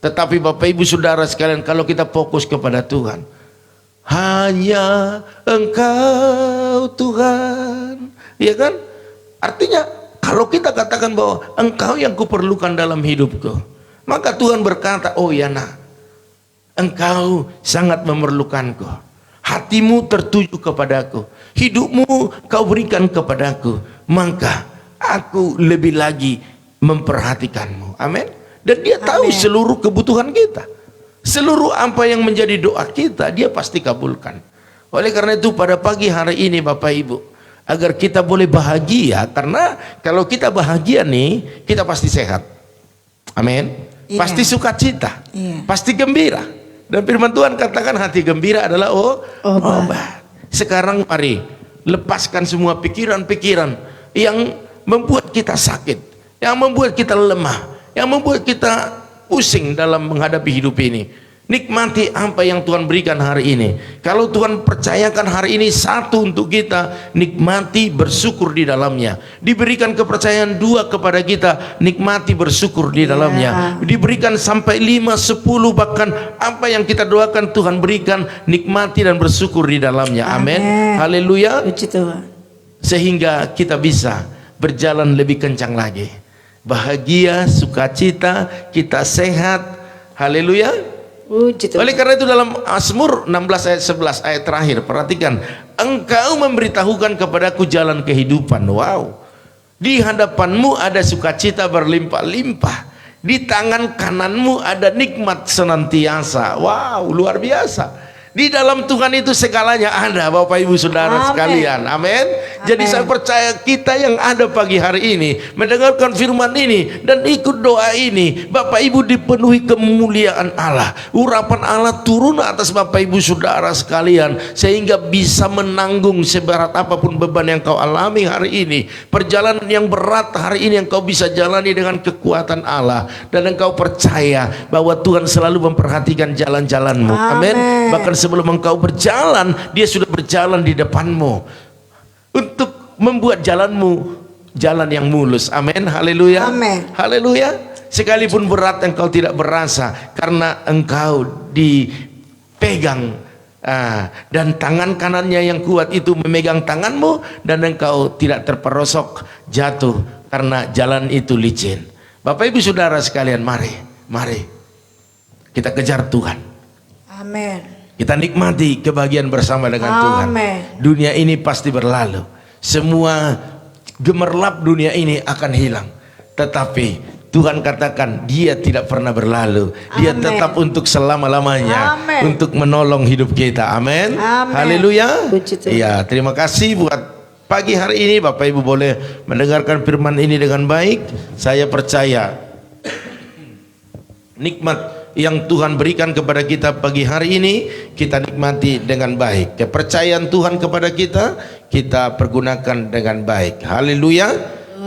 [SPEAKER 1] Tetapi Bapak Ibu Saudara sekalian, kalau kita fokus kepada Tuhan, hanya Engkau Tuhan, ya kan? Artinya kalau kita katakan bahwa Engkau yang kuperlukan dalam hidupku, maka Tuhan berkata, oh ya nak, Engkau sangat memerlukanku. Hatimu tertuju kepadaku, hidupmu kau berikan kepadaku, maka aku lebih lagi memperhatikanmu. Amin. Dan dia tahu seluruh kebutuhan kita, seluruh apa yang menjadi doa kita, dia pasti kabulkan. Oleh karena itu pada pagi hari ini Bapak Ibu, agar kita boleh bahagia, karena kalau kita bahagia nih, kita pasti sehat. Amin. Pasti sukacita, pasti gembira. Dan firman Tuhan katakan hati gembira adalah obat. Sekarang mari lepaskan semua pikiran-pikiran yang membuat kita sakit, yang membuat kita lemah, yang membuat kita pusing dalam menghadapi hidup ini. Nikmati apa yang Tuhan berikan hari ini. Kalau Tuhan percayakan hari ini satu untuk kita, nikmati, bersyukur di dalamnya. Diberikan kepercayaan dua kepada kita, nikmati, bersyukur di dalamnya. Diberikan sampai 5, 10, bahkan apa yang kita doakan Tuhan berikan, nikmati dan bersyukur di dalamnya. Amin. Haleluya. Sehingga kita bisa berjalan lebih kencang lagi. Bahagia, sukacita, kita sehat. Haleluya. Oleh karena itu dalam Mazmur 16 ayat 11 ayat terakhir, perhatikan, Engkau memberitahukan kepadaku jalan kehidupan. Wow. Di hadapanmu ada sukacita berlimpah-limpah, di tangan kananmu ada nikmat senantiasa. Wow, luar biasa. Di dalam Tuhan itu segalanya ada, Bapak Ibu Saudara sekalian. Amin. Jadi saya percaya kita yang ada pagi hari ini mendengarkan firman ini dan ikut doa ini, Bapak Ibu dipenuhi kemuliaan Allah. Urapan Allah turun atas Bapak Ibu Saudara sekalian, sehingga bisa menanggung seberat apapun beban yang kau alami hari ini. Perjalanan yang berat hari ini yang kau bisa jalani dengan kekuatan Allah, dan engkau percaya bahwa Tuhan selalu memperhatikan jalan-jalanmu. Amin. Bahkan sebelum engkau berjalan, dia sudah berjalan di depanmu untuk membuat jalanmu jalan yang mulus. Amin. Haleluya. Haleluya. Sekalipun berat engkau tidak berasa, karena engkau dipegang dan tangan kanannya yang kuat itu memegang tanganmu, dan engkau tidak terperosok jatuh karena jalan itu licin. Bapak Ibu Saudara sekalian, mari kita kejar Tuhan.
[SPEAKER 2] Amin.
[SPEAKER 1] Kita nikmati kebahagiaan bersama dengan Tuhan.
[SPEAKER 2] Amin.
[SPEAKER 1] Dunia ini pasti berlalu. Semua gemerlap dunia ini akan hilang. Tetapi Tuhan katakan dia tidak pernah berlalu. Dia
[SPEAKER 2] Amin.
[SPEAKER 1] tetap untuk selama-lamanya.
[SPEAKER 2] Amin.
[SPEAKER 1] Untuk menolong hidup kita. Amin.
[SPEAKER 2] Amin.
[SPEAKER 1] Haleluya.
[SPEAKER 2] Puji Tuhan.
[SPEAKER 1] Ya, terima kasih buat pagi hari ini. Bapak Ibu boleh mendengarkan firman ini dengan baik. Saya percaya nikmat yang Tuhan berikan kepada kita pagi hari ini kita nikmati dengan baik. Kepercayaan Tuhan kepada kita kita pergunakan dengan baik. Haleluya.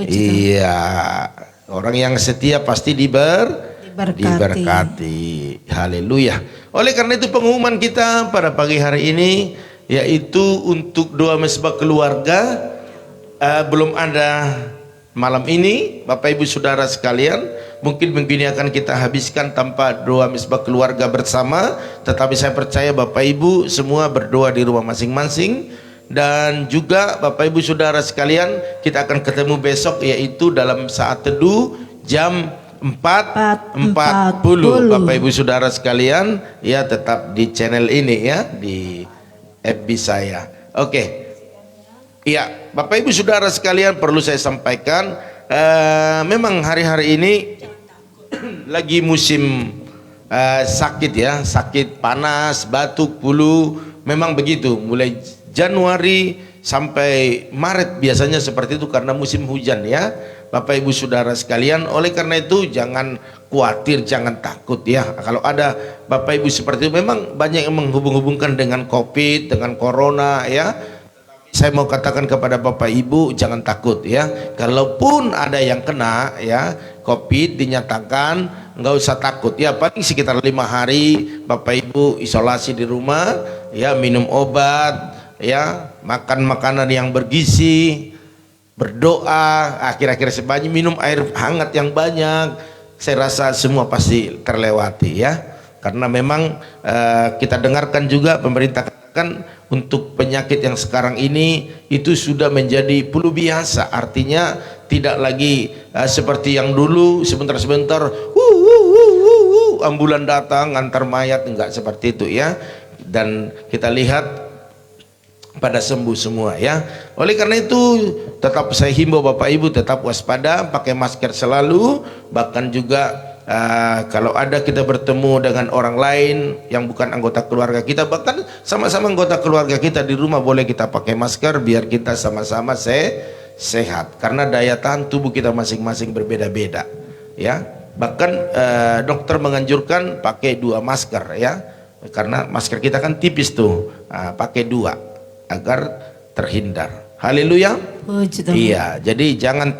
[SPEAKER 1] Iya, orang yang setia pasti diberkati. Haleluya. Oleh karena itu pengumuman kita pada pagi hari ini yaitu untuk doa mesbah keluarga. Belum ada malam ini, Bapak Ibu Saudara sekalian. Mungkin begini akan kita habiskan tanpa doa mesbah keluarga bersama. Tetapi saya percaya Bapak Ibu semua berdoa di rumah masing-masing. Dan juga Bapak Ibu Saudara sekalian, kita akan ketemu besok yaitu dalam saat teduh jam 4.40. Bapak Ibu Saudara sekalian, ya tetap di channel ini ya, di FB saya. Oke. Ya, Bapak Ibu Saudara sekalian, perlu saya sampaikan, memang hari-hari ini lagi musim sakit ya, sakit panas, batuk, flu, memang begitu. Mulai Januari sampai Maret biasanya seperti itu karena musim hujan ya, Bapak Ibu Saudara sekalian. Oleh karena itu jangan khawatir, jangan takut ya. Kalau ada Bapak Ibu seperti itu, memang banyak yang menghubung-hubungkan dengan COVID, dengan Corona ya. Saya mau katakan kepada Bapak Ibu jangan takut ya. Kalaupun ada yang kena ya COVID dinyatakan, nggak usah takut ya. Paling sekitar 5 hari Bapak Ibu isolasi di rumah ya, minum obat ya, makan makanan yang bergizi, berdoa, akhir-akhir sebanyak minum air hangat yang banyak. Saya rasa semua pasti terlewati ya. Karena memang kita dengarkan juga pemerintah katakan untuk penyakit yang sekarang ini itu sudah menjadi flu biasa. Artinya tidak lagi seperti yang dulu sebentar-sebentar ambulan datang antar mayat, enggak seperti itu ya. Dan kita lihat pada sembuh semua ya. Oleh karena itu tetap saya himbau Bapak Ibu tetap waspada, pakai masker selalu. Bahkan juga kalau ada kita bertemu dengan orang lain yang bukan anggota keluarga kita, bahkan sama-sama anggota keluarga kita di rumah, boleh kita pakai masker biar kita sama-sama sehat. Karena daya tahan tubuh kita masing-masing berbeda-beda ya. Bahkan dokter menganjurkan pakai 2 masker ya. Karena masker kita kan tipis tuh, pakai 2 agar terhindar. Haleluya. Iya, jadi jangan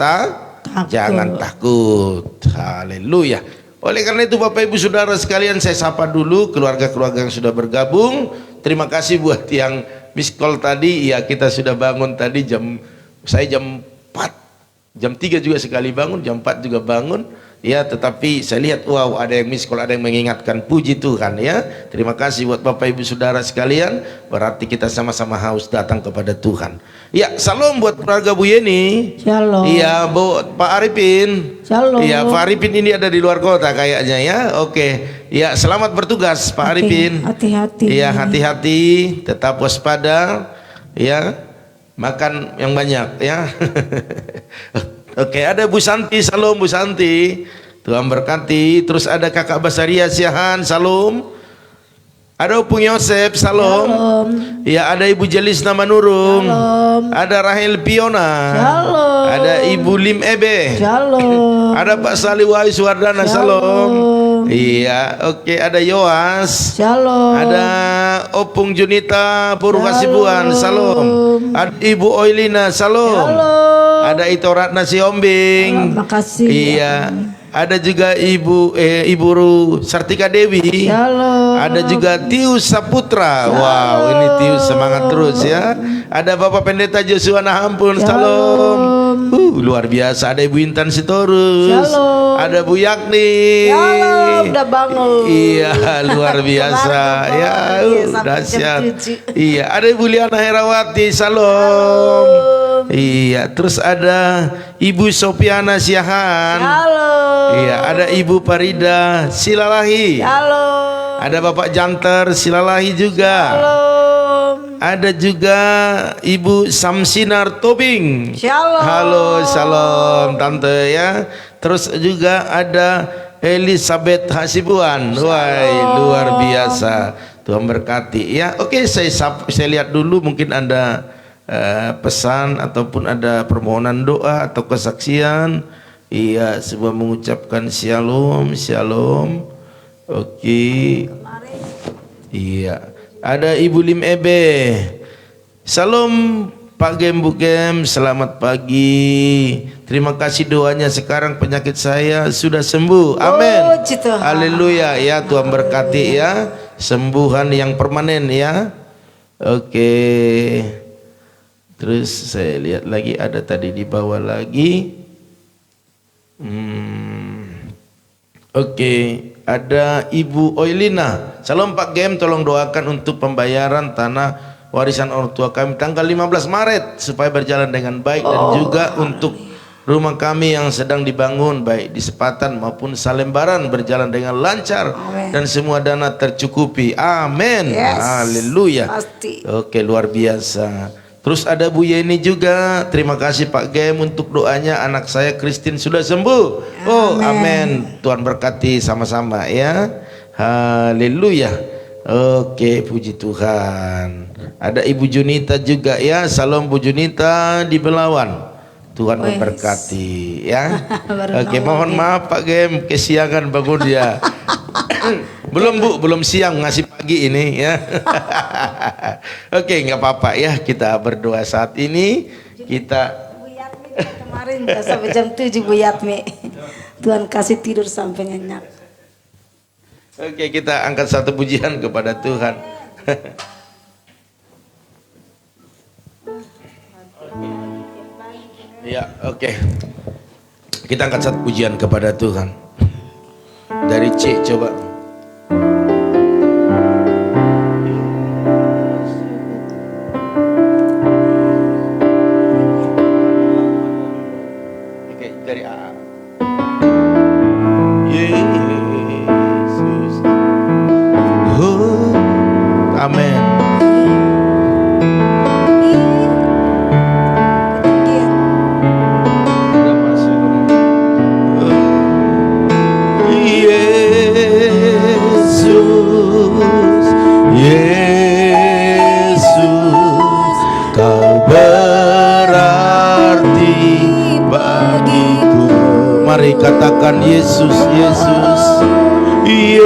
[SPEAKER 1] takut. Haleluya. Oleh karena itu Bapak Ibu Saudara sekalian, saya sapa dulu keluarga-keluarga yang sudah bergabung. Terima kasih buat yang miss call tadi. Ya, kita sudah bangun tadi saya jam 4. Jam 3 juga sekali bangun, jam 4 juga bangun. Ya, tetapi saya lihat wow, ada yang miss call, ada yang mengingatkan. Puji Tuhan ya. Terima kasih buat Bapak Ibu Saudara sekalian. Berarti kita sama-sama haus datang kepada Tuhan. Ya, salam buat keluarga Bu Yeni.
[SPEAKER 2] Shalom.
[SPEAKER 1] Iya, Pak Arifin.
[SPEAKER 2] Shalom.
[SPEAKER 1] Iya, Pak Arifin ini ada di luar kota kayaknya ya. Oke. Ya, selamat bertugas Pak Arifin.
[SPEAKER 2] Hati-hati.
[SPEAKER 1] Iya, hati-hati, tetap waspada ya. Makan yang banyak ya. Oke, ada Bu Santi, salam Bu Santi. Tuhan berkati. Terus ada Kakak Basaria Siahan, salam. Ada Opung Yosef, salam. Ya, ada Ibu Jelis Namanurung.
[SPEAKER 2] Shalom.
[SPEAKER 1] Ada Rahel Piona.
[SPEAKER 2] Shalom.
[SPEAKER 1] Ada Ibu Lim Ebe.
[SPEAKER 2] Shalom.
[SPEAKER 1] Ada Pak Saliwai Suwardana, salam. Iya, oke, ada Yoas.
[SPEAKER 2] Shalom.
[SPEAKER 1] Ada Opung Junita Purwasibuan, salam. Ada Ibu Oilina, salam. Ada Ito Ratna Siombing.
[SPEAKER 2] Makasih.
[SPEAKER 1] Iya. Ada juga Ibu Sartika Dewi.
[SPEAKER 2] Shalom.
[SPEAKER 1] Ada juga Tius Saputra. Wow, ini Tius semangat terus ya. Ada Bapak Pendeta Joshua Nahampun. Salam. Luar biasa. Ada Ibu Intan Sitorus.
[SPEAKER 2] Shalom.
[SPEAKER 1] Ada Bu Yakni.
[SPEAKER 2] Shalom, udah bangun.
[SPEAKER 1] Iya, luar biasa. Ya, dahsyat. Iya, ada Ibu Liana Herawati. Salam. Iya, terus ada Ibu Sopiana Siahan.
[SPEAKER 2] Halo.
[SPEAKER 1] Iya, ada Ibu Parida Silalahi.
[SPEAKER 2] Halo.
[SPEAKER 1] Ada Bapak Janter Silalahi juga.
[SPEAKER 2] Shalom.
[SPEAKER 1] Ada juga Ibu Samsinar Tobing.
[SPEAKER 2] Shalom.
[SPEAKER 1] Halo, shalom Tante ya. Terus juga ada Elizabeth Hasibuan. Wah, luar biasa. Tuhan berkati ya. Oke, saya lihat dulu mungkin ada pesan ataupun ada permohonan doa atau kesaksian. Iya, sebuah mengucapkan shalom, shalom. Oke. Iya. Ada Ibu Lim Ebe. Salam Pak Gem Bu Gem, selamat pagi. Terima kasih doanya, sekarang penyakit saya sudah sembuh. Amin.
[SPEAKER 2] Puji Tuhan.
[SPEAKER 1] Haleluya ya, Tuhan berkati ya. Sembuhan yang permanen ya. Oke. Terus saya lihat lagi ada tadi di bawah lagi. Oke, ada Ibu Oilina. Salam Pak Gem, tolong doakan untuk pembayaran tanah warisan orang tua kami tanggal 15 Maret supaya berjalan dengan baik, dan juga untuk rumah kami yang sedang dibangun baik di Sepatan maupun Salembaran berjalan dengan lancar.
[SPEAKER 2] Amen.
[SPEAKER 1] Dan semua dana tercukupi. Amin.
[SPEAKER 2] Yes.
[SPEAKER 1] Haleluya.
[SPEAKER 2] Pasti.
[SPEAKER 1] Oke, luar biasa. Terus ada Bu Yeni juga. Terima kasih Pak Gem untuk doanya, anak saya Christine sudah sembuh. Oh, amin. Tuhan berkati sama-sama ya. Haleluya. Oke, puji Tuhan. Ada Ibu Junita juga ya. Salam Bu Junita di Belawan. Tuhan memberkati ya. Oke, mohon maaf Pak Gem, kesiangan bangun ya. Belum Bu, belum siang, ngasih pagi ini ya. Oke, nggak apa-apa ya, kita berdoa saat ini. Kita
[SPEAKER 2] Bu Yatmi kemarin sampai jam 7 Bu Yatmi. Tuhan kasih tidur sampai nyenyak.
[SPEAKER 1] Oke, kita angkat satu pujian kepada Tuhan. Ya, oke. Kita angkat satu pujian kepada Tuhan. Dari C coba. Oke, dari A. Yesus. Oh, amin. Yesus, kau berarti bagiku. Mari katakan Yesus, Yesus, Yesus,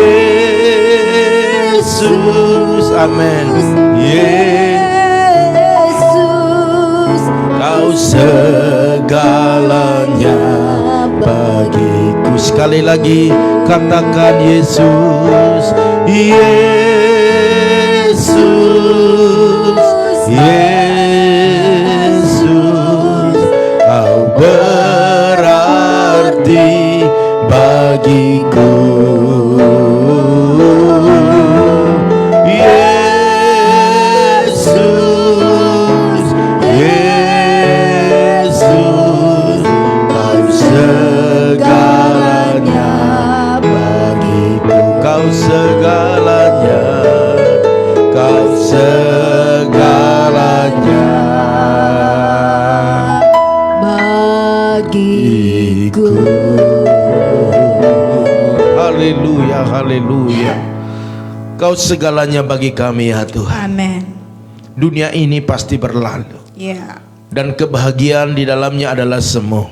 [SPEAKER 1] amin. Yesus, kau segalanya bagiku. Sekali lagi katakan Yesus, Yesus, Yesus, kau berarti bagiku. Yesus, Yesus, kau segalanya bagiku. Kau segalanya, kau segalanya
[SPEAKER 2] Bagiku.
[SPEAKER 1] Haleluya, haleluya. Kau segalanya bagi kami ya Tuhan.
[SPEAKER 2] Amin.
[SPEAKER 1] Dunia ini pasti berlalu,
[SPEAKER 2] Ya.
[SPEAKER 1] dan kebahagiaan di dalamnya adalah semu.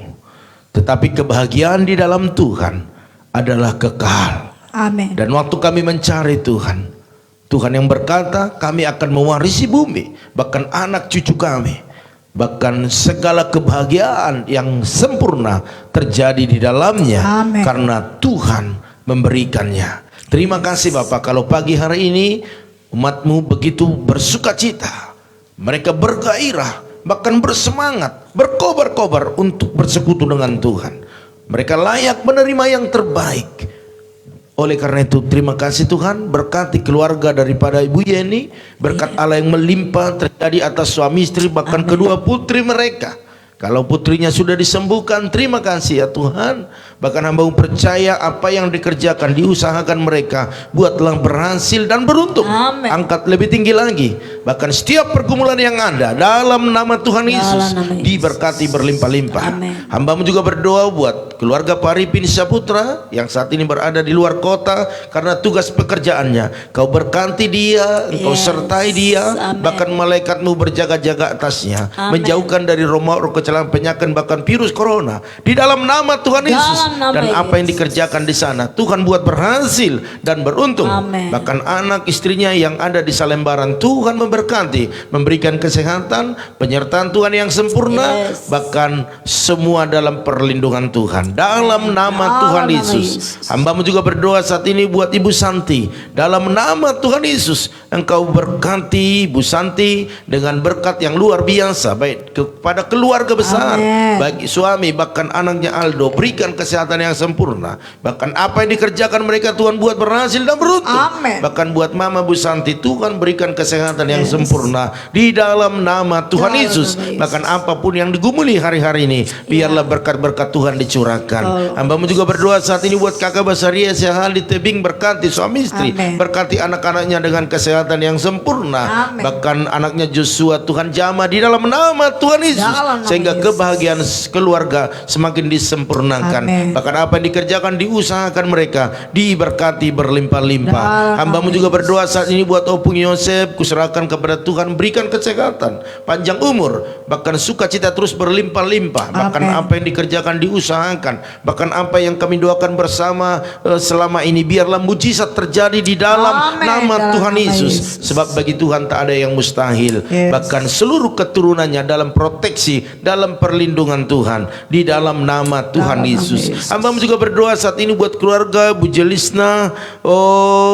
[SPEAKER 1] Tetapi kebahagiaan di dalam Tuhan adalah kekal.
[SPEAKER 2] Amin.
[SPEAKER 1] Dan waktu kami mencari Tuhan, Tuhan yang berkata kami akan mewarisi bumi, bahkan anak cucu kami, bahkan segala kebahagiaan yang sempurna terjadi di dalamnya.
[SPEAKER 2] Amin.
[SPEAKER 1] Karena Tuhan memberikannya. Terima kasih Bapak, kalau pagi hari ini umat-Mu begitu bersuka cita, mereka bergairah, bahkan bersemangat, berkobar-kobar untuk bersekutu dengan Tuhan. Mereka layak menerima yang terbaik. Oleh karena itu terima kasih Tuhan, berkati keluarga daripada Ibu Yeni, berkat Allah yang melimpah terjadi atas suami istri, bahkan kedua putri mereka. Kalau putrinya sudah disembuhkan, terima kasih ya Tuhan. Bahkan hamba percaya apa yang dikerjakan, diusahakan mereka, buatlah berhasil dan beruntung.
[SPEAKER 2] Amin.
[SPEAKER 1] Angkat lebih tinggi lagi. Bahkan setiap pergumulan yang ada, dalam nama Tuhan Yesus, diberkati berlimpah-limpah. Hambamu juga berdoa buat keluarga Pak Arifin Saputra yang saat ini berada di luar kota karena tugas pekerjaannya. Kau berkati dia, Engkau sertai dia. Bahkan malaikatmu berjaga-jaga atasnya, menjauhkan dari roh kecelakaan, penyakit, bahkan virus corona di dalam nama Tuhan Yesus. Dan apa yang dikerjakan di sana Tuhan buat berhasil dan beruntung. Bahkan anak istrinya yang ada di Salembaran, Tuhan memberkati, memberikan kesehatan, penyertaan Tuhan yang sempurna, bahkan semua dalam perlindungan Tuhan dalam nama Tuhan Yesus. Hambamu juga berdoa saat ini buat Ibu Santi, dalam nama Tuhan Yesus Engkau berkati Ibu Santi dengan berkat yang luar biasa, baik kepada keluarga besar, bagi suami, bahkan anaknya Aldo, berikan kesehatan yang sempurna. Bahkan apa yang dikerjakan mereka Tuhan buat berhasil dan beruntung. Bahkan buat Mama Bu Santi, Tuhan berikan kesehatan yang sempurna di dalam nama Tuhan Yesus. Bahkan apapun yang digumuli hari-hari ini, biarlah berkat-berkat Tuhan dicurahkan. Hambamu juga berdoa saat ini buat kakak Basaria Syahal di tebing, berkati suami istri, berkati anak-anaknya dengan kesehatan yang sempurna. Bahkan anaknya Joshua Tuhan jamah di dalam nama Tuhan Yesus, sehingga kebahagiaan keluarga semakin disempurnakan. Bahkan apa yang dikerjakan, diusahakan mereka, diberkati berlimpah-limpah. Hambamu juga berdoa saat ini buat Opung Yosef, kuserahkan kepada Tuhan, berikan kesehatan, panjang umur, bahkan sukacita terus berlimpah-limpah. Bahkan apa yang dikerjakan, diusahakan, bahkan apa yang kami doakan bersama selama ini, biarlah mujizat terjadi di dalam nama Tuhan Yesus. Sebab bagi Tuhan tak ada yang mustahil. Bahkan seluruh keturunannya dalam proteksi, dalam perlindungan Tuhan di dalam nama Tuhan Yesus. Hambamu juga berdoa saat ini buat keluarga Bu Jelisna,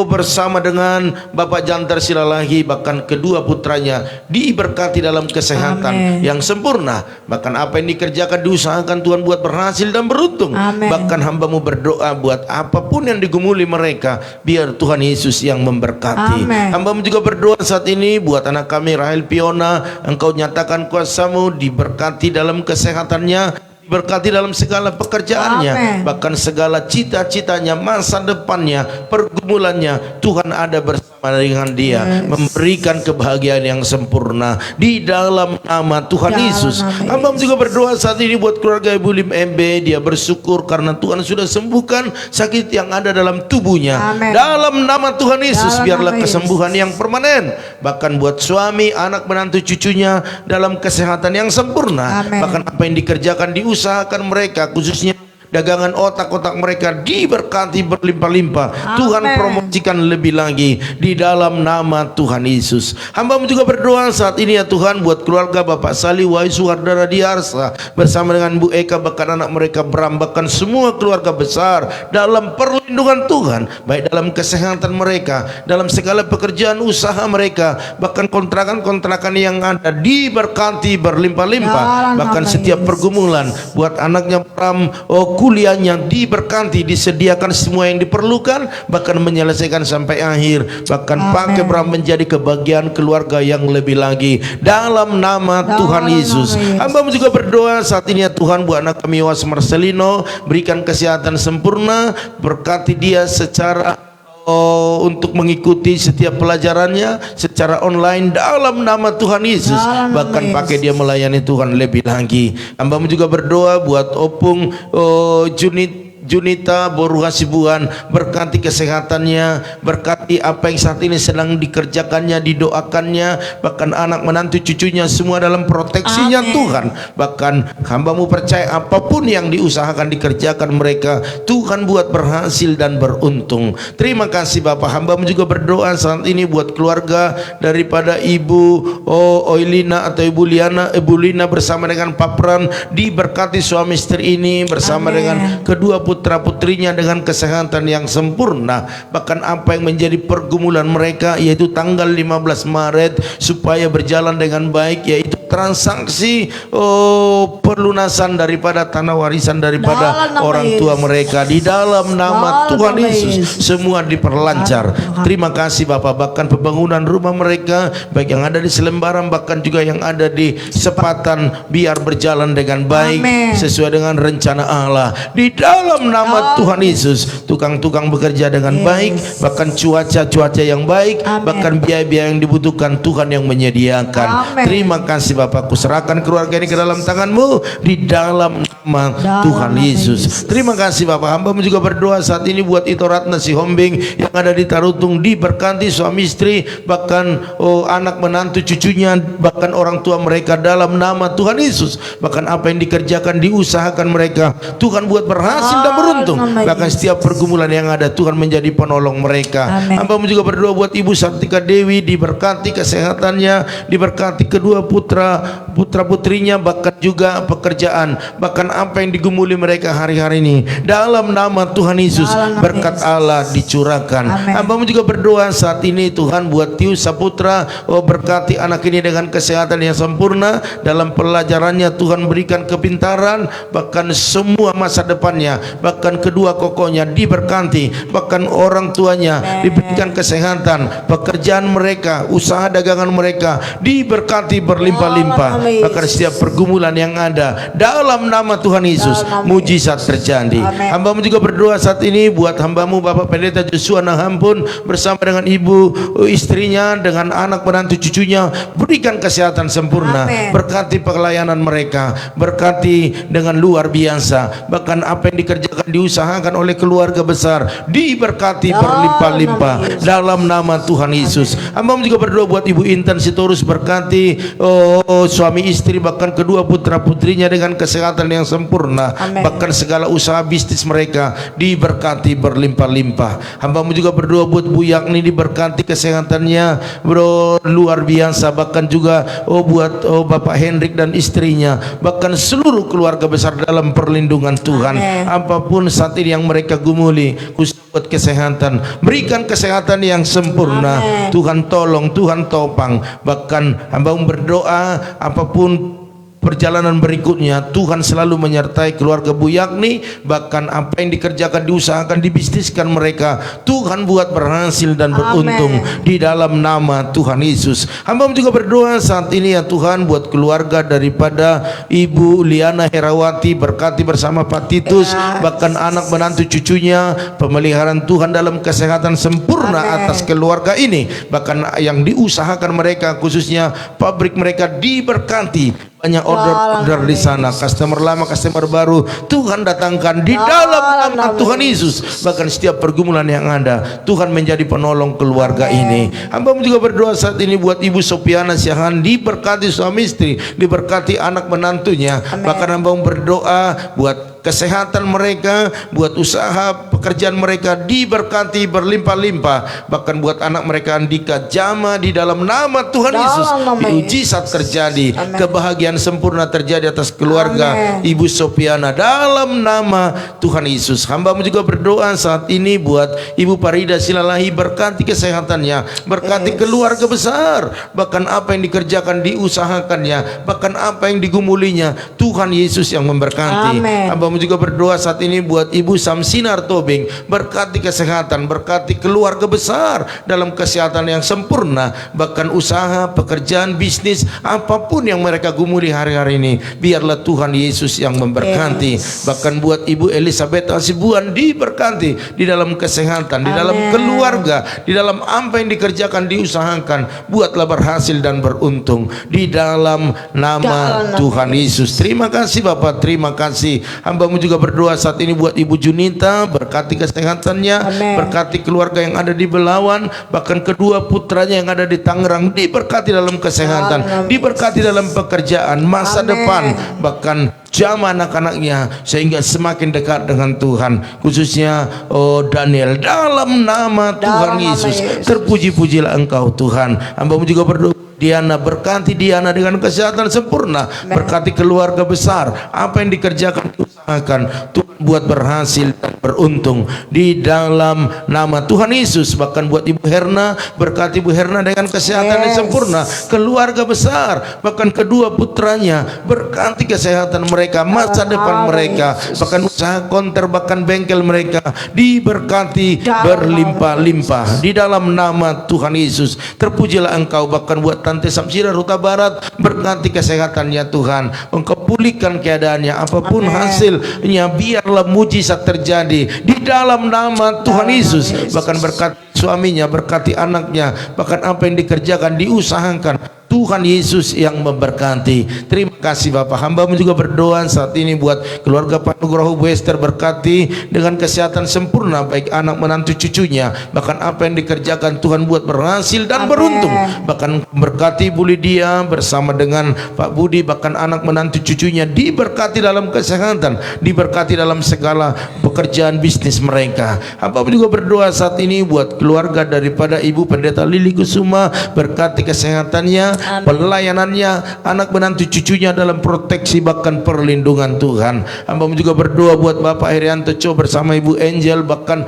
[SPEAKER 1] bersama dengan Bapak Jantar Silalahi, bahkan kedua putranya diberkati dalam kesehatan yang sempurna. Bahkan apa yang dikerjakan, diusahakan Tuhan buat berhasil dan beruntung. Bahkan hambamu berdoa buat apapun yang digumuli mereka, biar Tuhan Yesus yang memberkati. Hambamu juga berdoa saat ini buat anak kami Rahel Piona, Engkau nyatakan kuasa-Mu, diberkati dalam kesehatannya, diberkati dalam segala pekerjaannya, bahkan segala cita-citanya, masa depannya, pergumulannya, Tuhan ada bersama dengan dia, memberikan kebahagiaan yang sempurna di dalam nama Tuhan Yesus. Hamba juga berdoa saat ini buat keluarga Ibu Lim MB, dia bersyukur karena Tuhan sudah sembuhkan sakit yang ada dalam tubuhnya. Dalam nama Tuhan Yesus, biarlah kesembuhan yang permanen, bahkan buat suami, anak, menantu, cucunya dalam kesehatan yang sempurna. Bahkan apa yang dikerjakan, diusahakan mereka, khususnya dagangan otak-otak mereka, diberkati berlimpah-limpah. Tuhan promosikan lebih lagi di dalam nama Tuhan Yesus. Hamba juga berdoa saat ini ya Tuhan buat keluarga Bapak Salih Wahyu Suhardara Diarsa bersama dengan Bu Eka, bahkan anak mereka Bram, bahkan semua keluarga besar dalam perlindungan Tuhan, baik dalam kesehatan mereka, dalam segala pekerjaan usaha mereka, bahkan kontrakan-kontrakan yang ada diberkati berlimpah-limpah. Bahkan setiap pergumulan buat anaknya Bram, kuliahnya diberkati, disediakan semua yang diperlukan, bahkan menyelesaikan sampai akhir. Bahkan pakai Bram menjadi kebahagiaan keluarga yang lebih lagi dalam nama Tuhan Yesus. Hamba juga berdoa saat ini ya Tuhan buat anak kami Was Marcelino, berikan kesehatan sempurna, berkati dia secara untuk mengikuti setiap pelajarannya secara online dalam nama Tuhan Yesus. Bahkan pakai dia melayani Tuhan lebih lagi. Hambamu juga berdoa buat Opung Junita Boru Hasibuan, berkati kesehatannya, berkati apa yang saat ini sedang dikerjakannya, didoakannya, bahkan anak menantu cucunya semua dalam proteksinya Tuhan. Bahkan hambamu percaya apapun yang diusahakan, dikerjakan mereka, Tuhan buat berhasil dan beruntung. Terima kasih Bapak. Hambamu juga berdoa saat ini buat keluarga daripada Ibu Oilina atau Ibu Lina bersama dengan Pak Pran, diberkati suami istri ini bersama dengan kedua putra putrinya dengan kesehatan yang sempurna. Bahkan apa yang menjadi pergumulan mereka, yaitu tanggal 15 Maret supaya berjalan dengan baik, yaitu transaksi pelunasan daripada tanah warisan daripada
[SPEAKER 2] Dalam nama
[SPEAKER 1] orang tua
[SPEAKER 2] Yesus.
[SPEAKER 1] mereka di dalam nama
[SPEAKER 2] Dalam
[SPEAKER 1] Tuhan
[SPEAKER 2] nama
[SPEAKER 1] Yesus
[SPEAKER 2] Yesus.
[SPEAKER 1] semua diperlancar. Terima kasih Bapak, bahkan pembangunan rumah mereka baik yang ada di Selembaran bahkan juga yang ada di Sepatan biar berjalan dengan baik
[SPEAKER 2] Amin.
[SPEAKER 1] sesuai dengan rencana Allah di dalam nama Tuhan Yesus. Tukang-tukang bekerja dengan baik, bahkan cuaca yang baik,
[SPEAKER 2] Amin.
[SPEAKER 1] bahkan biaya-biaya yang dibutuhkan Tuhan yang menyediakan.
[SPEAKER 2] Amin.
[SPEAKER 1] Terima kasih Bapak, kuserahkan keluarga ini ke dalam tangan-Mu di dalam nama
[SPEAKER 2] Dalam
[SPEAKER 1] Tuhan
[SPEAKER 2] nama
[SPEAKER 1] Yesus. Terima kasih Bapak, hamba-Mu juga berdoa saat ini buat Ito Ratna Sihombing yang ada di Tarutung, diberkati suami istri, bahkan anak menantu cucunya, bahkan orang tua mereka dalam nama Tuhan Yesus. Bahkan apa yang dikerjakan, diusahakan mereka, Tuhan buat berhasil dan beruntung. Bahkan setiap pergumulan yang ada, Tuhan menjadi penolong mereka.
[SPEAKER 2] Amin.
[SPEAKER 1] Hamba-Mu juga berdoa buat Ibu Sartika Dewi, diberkati kesehatannya, diberkati kedua putra-putrinya, bahkan juga pekerjaan, bahkan apa yang digumuli mereka hari-hari ini dalam nama Tuhan Yesus.
[SPEAKER 2] Dalam nama
[SPEAKER 1] Berkat
[SPEAKER 2] Yesus.
[SPEAKER 1] Allah dicurahkan.
[SPEAKER 2] Amin.
[SPEAKER 1] Hamba-Mu juga berdoa saat ini Tuhan buat Tius Saputra, berkati anak ini dengan kesehatan yang sempurna dalam pelajarannya. Tuhan berikan kepintaran, bahkan semua masa depannya, bahkan kedua kokonya diberkati, bahkan orang tuanya diberikan kesehatan, pekerjaan mereka, usaha dagangan mereka diberkati berlimpah-limpah.
[SPEAKER 2] Dalam nama Yesus.
[SPEAKER 1] Bahkan setiap pergumulan yang ada dalam nama Tuhan Yesus,
[SPEAKER 2] Dalam nama
[SPEAKER 1] mujizat terjadi.
[SPEAKER 2] Amin.
[SPEAKER 1] Hamba-Mu juga berdoa saat ini buat hamba-Mu Bapak Pendeta Joshua Nahampun bersama dengan ibu istrinya, dengan anak menantu cucunya, berikan kesehatan sempurna.
[SPEAKER 2] Amin.
[SPEAKER 1] Berkati pelayanan mereka, berkati dengan luar biasa, bahkan apa yang dikerjakan, diusahakan oleh keluarga besar diberkati
[SPEAKER 2] Dalam
[SPEAKER 1] berlimpah-limpah
[SPEAKER 2] nama Yesus.
[SPEAKER 1] dalam nama Tuhan Yesus. Hamba-Mu juga berdoa buat Ibu Intan Sitorus, berkati suami istri, bahkan kedua putra-putrinya dengan kesehatan yang sempurna.
[SPEAKER 2] Amin.
[SPEAKER 1] Bahkan segala usaha bisnis mereka diberkati berlimpah-limpah. Hamba-Mu juga berdoa buat Bu Yakni, diberkati kesehatannya bro luar biasa, bahkan juga buat Bapak Hendrik dan istrinya, bahkan seluruh keluarga besar dalam perlindungan Tuhan.
[SPEAKER 2] Amin.
[SPEAKER 1] Apapun saat ini yang mereka gumuli, khusus buat kesehatan, berikan kesehatan yang sempurna.
[SPEAKER 2] Amin.
[SPEAKER 1] Tuhan tolong, Tuhan topang. Bahkan hamba-Mu berdoa apapun perjalanan berikutnya, Tuhan selalu menyertai keluarga Bu Yakni, bahkan apa yang dikerjakan, diusahakan, dibisniskan mereka, Tuhan buat berhasil dan beruntung.
[SPEAKER 2] Amen.
[SPEAKER 1] Di dalam nama Tuhan Yesus. Hamba juga berdoa saat ini ya Tuhan buat keluarga daripada Ibu Liana Herawati, berkati bersama Pak Titus,
[SPEAKER 2] Ya,
[SPEAKER 1] bahkan anak menantu cucunya, pemeliharaan Tuhan dalam kesehatan sempurna
[SPEAKER 2] Amen.
[SPEAKER 1] atas keluarga ini, bahkan yang diusahakan mereka, khususnya pabrik mereka diberkati. Banyak order di sana, customer lama, customer baru, Tuhan datangkan di dalam nama Tuhan Yesus. Bahkan setiap pergumulan yang ada, Tuhan menjadi penolong keluarga ini. Hamba-Mu juga berdoa saat ini buat Ibu Sopiana Syahan, diberkati suami istri, diberkati anak menantunya.
[SPEAKER 2] Amen.
[SPEAKER 1] Bahkan hamba-Mu berdoa buat kesehatan mereka, buat usaha pekerjaan mereka diberkati berlimpah-limpah. Bahkan buat anak mereka Andika Jama, di dalam nama Tuhan
[SPEAKER 2] Dalam
[SPEAKER 1] Yesus,
[SPEAKER 2] nama
[SPEAKER 1] mujizat terjadi,
[SPEAKER 2] Amen.
[SPEAKER 1] kebahagiaan sempurna terjadi atas keluarga
[SPEAKER 2] Amen.
[SPEAKER 1] Ibu Sopiana dalam nama Tuhan Yesus. Hamba-Mu juga berdoa saat ini buat Ibu Parida Silalahi, berkati kesehatannya, berkati keluarga besar, bahkan apa yang dikerjakan, diusahakannya, bahkan apa yang digumulinya, Tuhan Yesus yang memberkati.
[SPEAKER 2] Amen.
[SPEAKER 1] Hamba-Mu juga berdoa saat ini buat Ibu Samsinar Tobing, berkati kesehatan, berkati keluarga besar dalam kesehatan yang sempurna, bahkan usaha, pekerjaan, bisnis, apapun yang mereka gumuli hari-hari ini, biarlah Tuhan Yesus yang memberkati. Bahkan buat Ibu Elizabeth Hasibuan, diberkati di dalam kesehatan, di dalam
[SPEAKER 2] Amen.
[SPEAKER 1] keluarga, di dalam apa yang dikerjakan, diusahakan, buatlah berhasil dan beruntung di dalam nama
[SPEAKER 2] Dalam
[SPEAKER 1] Tuhan Yesus. Terima kasih Bapak, terima kasih. Hamba-Mu juga berdoa saat ini buat Ibu Junita, berkati kesehatannya,
[SPEAKER 2] Amen.
[SPEAKER 1] berkati keluarga yang ada di Belawan, bahkan kedua putranya yang ada di Tangerang, diberkati dalam kesehatan,
[SPEAKER 2] Amen.
[SPEAKER 1] diberkati dalam pekerjaan, masa
[SPEAKER 2] Amen.
[SPEAKER 1] depan, bahkan jam anak-anaknya sehingga semakin dekat dengan Tuhan, khususnya Daniel, dalam nama Tuhan
[SPEAKER 2] nama
[SPEAKER 1] Yesus.
[SPEAKER 2] Yesus.
[SPEAKER 1] Terpuji-pujilah Engkau Tuhan. Hamba-Mu juga berdoa Diana, berkati Diana dengan kesehatan sempurna, berkati keluarga besar, apa yang dikerjakan usahakan, Tuhan buat berhasil dan beruntung di dalam nama Tuhan Yesus. Bahkan buat Ibu Herna, berkati Ibu Herna dengan kesehatan yang sempurna, keluarga besar, bahkan kedua putranya, berkati kesehatan mereka, masa depan mereka, bahkan usaha konter, bahkan bengkel mereka diberkati berlimpah-limpah di dalam nama Tuhan Yesus. Terpujilah Engkau. Bahkan buat Tante Samsira Ruta Barat, berkati kesehatannya Tuhan, Engkau pulihkan keadaannya, apapun hasilnya biarlah mujizat terjadi di dalam nama Tuhan Yesus. Bahkan berkati suaminya, berkati anaknya, bahkan apa yang dikerjakan, diusahakan, Tuhan Yesus yang memberkati. Terima kasih Bapak. Hamba-Mu juga berdoa saat ini buat keluarga Pak Nugroho Bu Esther, berkati dengan kesehatan sempurna, baik anak menantu cucunya, bahkan apa yang dikerjakan Tuhan buat berhasil dan beruntung. Bahkan berkati Bu Lydia bersama dengan Pak Budi, bahkan anak menantu cucunya diberkati dalam kesehatan, diberkati dalam segala pekerjaan bisnis mereka. Hamba-Mu juga berdoa saat ini buat keluarga daripada Ibu Pendeta Lili Kusuma, berkati kesehatannya, pelayanannya, anak menantu cucunya dalam proteksi bahkan perlindungan Tuhan. Hamba juga berdoa buat Bapak Herianto Cho bersama Ibu Angel, bahkan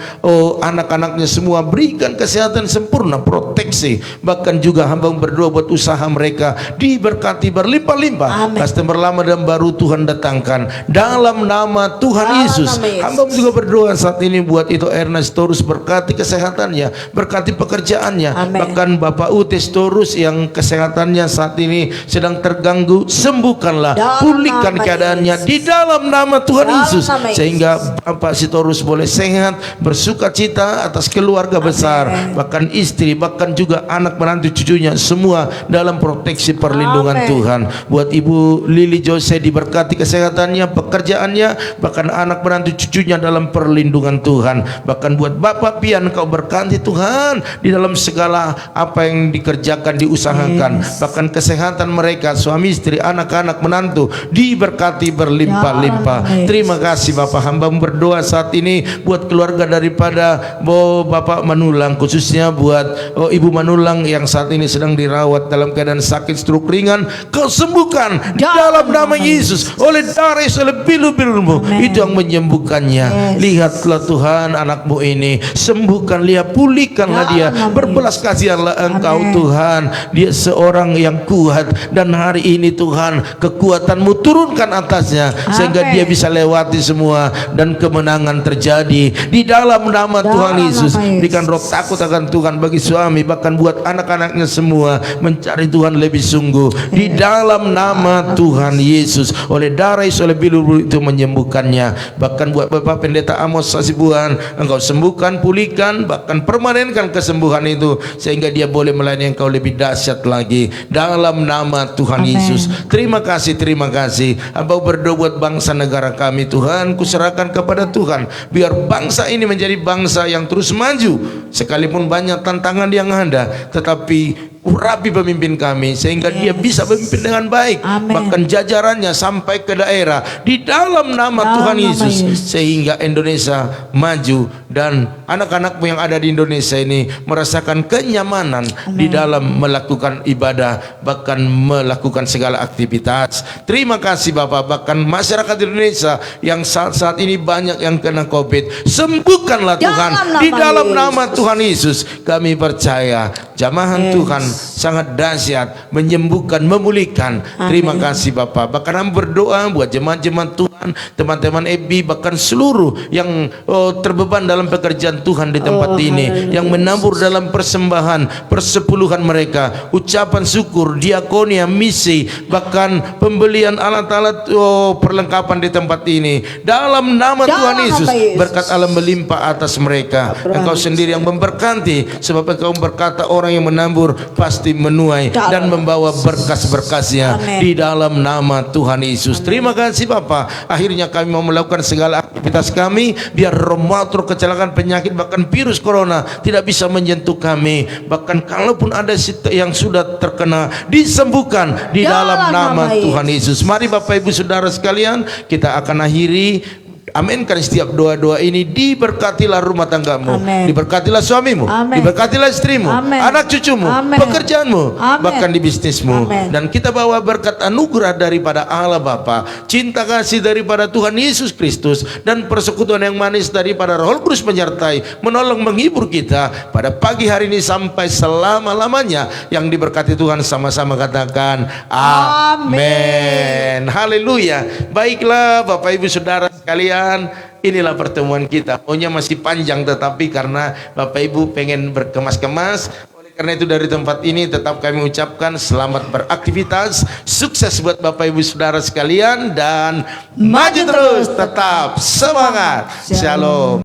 [SPEAKER 1] anak-anaknya semua, berikan kesehatan sempurna, proteksi. Bahkan juga hamba berdoa buat usaha mereka diberkati berlimpah-limpah, customer lama dan baru Tuhan datangkan dalam nama Tuhan Yesus. Hamba juga berdoa saat ini buat itu Ernest Torus, berkati kesehatannya, berkati pekerjaannya, bahkan Bapak Utes Torus yang kesehatan saat ini sedang terganggu, sembuhkanlah, pulihkan keadaannya di dalam nama Tuhan Yesus, sehingga Bapak Sitorus boleh sehat, bersuka cita atas keluarga besar, bahkan istri, bahkan juga anak menantu cucunya, semua dalam proteksi perlindungan Tuhan. Buat Ibu Lili Jose diberkati kesehatannya, pekerjaannya, bahkan anak menantu cucunya dalam perlindungan Tuhan. Bahkan buat Bapak Pian, Kau berkati Tuhan di dalam segala apa yang dikerjakan, diusahakan, bahkan kesehatan mereka, suami istri, anak-anak menantu diberkati berlimpah-limpah. Terima kasih Bapak. Hamba berdoa saat ini buat keluarga daripada Bapak Manulang, khususnya buat Ibu Manulang yang saat ini sedang dirawat dalam keadaan sakit stroke ringan. Kau sembuhkan di dalam nama Yesus, oleh darah Yesus, oleh pilu-pilu-Mu itu yang menyembuhkannya. Lihatlah Tuhan anakmu ini, sembuhkan dia, pulihkanlah dia, berbelas kasihanlah Engkau Tuhan. Dia seorang yang kuat, dan hari ini Tuhan kekuatan-Mu turunkan atasnya, sehingga dia bisa lewati semua dan kemenangan terjadi di dalam nama Tuhan Yesus. Berikan roh takut akan Tuhan bagi suami, bahkan buat anak-anaknya semua mencari Tuhan lebih sungguh di dalam nama Tuhan Yesus, oleh darah Yesus, oleh bilu itu menyembuhkannya. Bahkan buat Bapak Pendeta Amos Sasibuan, Engkau sembuhkan, pulihkan, bahkan permanenkan kesembuhan itu, sehingga dia boleh melayani Engkau lebih dahsyat lagi dalam nama Tuhan Yesus. Terima kasih, terima kasih. Hamba berdoa buat bangsa negara kami Tuhan, kuserahkan kepada Tuhan, biar bangsa ini menjadi bangsa yang terus maju, sekalipun banyak tantangan yang ada, tetapi urapi pemimpin kami sehingga dia bisa memimpin dengan baik, bahkan jajarannya sampai ke daerah di dalam nama Tuhan Yesus, sehingga Indonesia maju dan anak-anakmu yang ada di Indonesia ini merasakan kenyamanan di dalam melakukan ibadah, bahkan melakukan segala aktivitas. Terima kasih Bapak. Bahkan masyarakat Indonesia yang saat ini banyak yang kena COVID, sembuhkanlah Tuhan di dalam nama Tuhan Yesus. Kami percaya jamahan Tuhan sangat dahsyat, menyembuhkan, memulihkan. Terima kasih Bapak. Bahkan kami berdoa buat jemaat-jemaat Tuhan, teman-teman EBI, bahkan seluruh yang terbeban dalam pekerjaan Tuhan di tempat ini, yang menabur dalam persembahan, persepuluhan mereka, ucapan syukur, diakonia, misi, bahkan pembelian alat-alat perlengkapan di tempat ini. Dalam nama Tuhan Yesus, berkat Allah melimpah atas mereka. Engkau sendiri yang memberkati, sebab Engkau berkata orang yang menabur pasti menuai dan membawa berkas-berkasnya di dalam nama Tuhan Yesus. Terima kasih Bapak. Akhirnya kami mau melakukan segala aktivitas kami, biar romatur, kecelakaan, penyakit, bahkan virus corona tidak bisa menyentuh kami. Bahkan kalaupun ada yang sudah terkena, disembuhkan di dalam nama Tuhan Yesus. Mari Bapak Ibu Saudara sekalian, kita akan akhiri Aminkan setiap doa-doa ini. Diberkatilah rumah tanggamu,
[SPEAKER 2] Amin.
[SPEAKER 1] diberkatilah suamimu,
[SPEAKER 2] Amin.
[SPEAKER 1] diberkatilah istrimu,
[SPEAKER 2] Amin.
[SPEAKER 1] anak cucumu,
[SPEAKER 2] Amin.
[SPEAKER 1] pekerjaanmu,
[SPEAKER 2] Amin.
[SPEAKER 1] bahkan di bisnismu.
[SPEAKER 2] Amin.
[SPEAKER 1] Dan kita bawa berkat anugerah daripada Allah Bapa, cinta kasih daripada Tuhan Yesus Kristus, dan persekutuan yang manis daripada Roh Kudus menyertai, menolong, menghibur kita pada pagi hari ini sampai selama-lamanya. Yang diberkati Tuhan sama-sama katakan amin. Haleluya. Baiklah Bapak Ibu Saudara sekalian, inilah pertemuan kita. Maunya masih panjang, tetapi karena Bapak Ibu pengen berkemas-kemas, oleh karena itu dari tempat ini tetap kami ucapkan selamat beraktivitas, sukses buat Bapak Ibu Saudara sekalian, dan maju terus, tetap semangat. Shalom.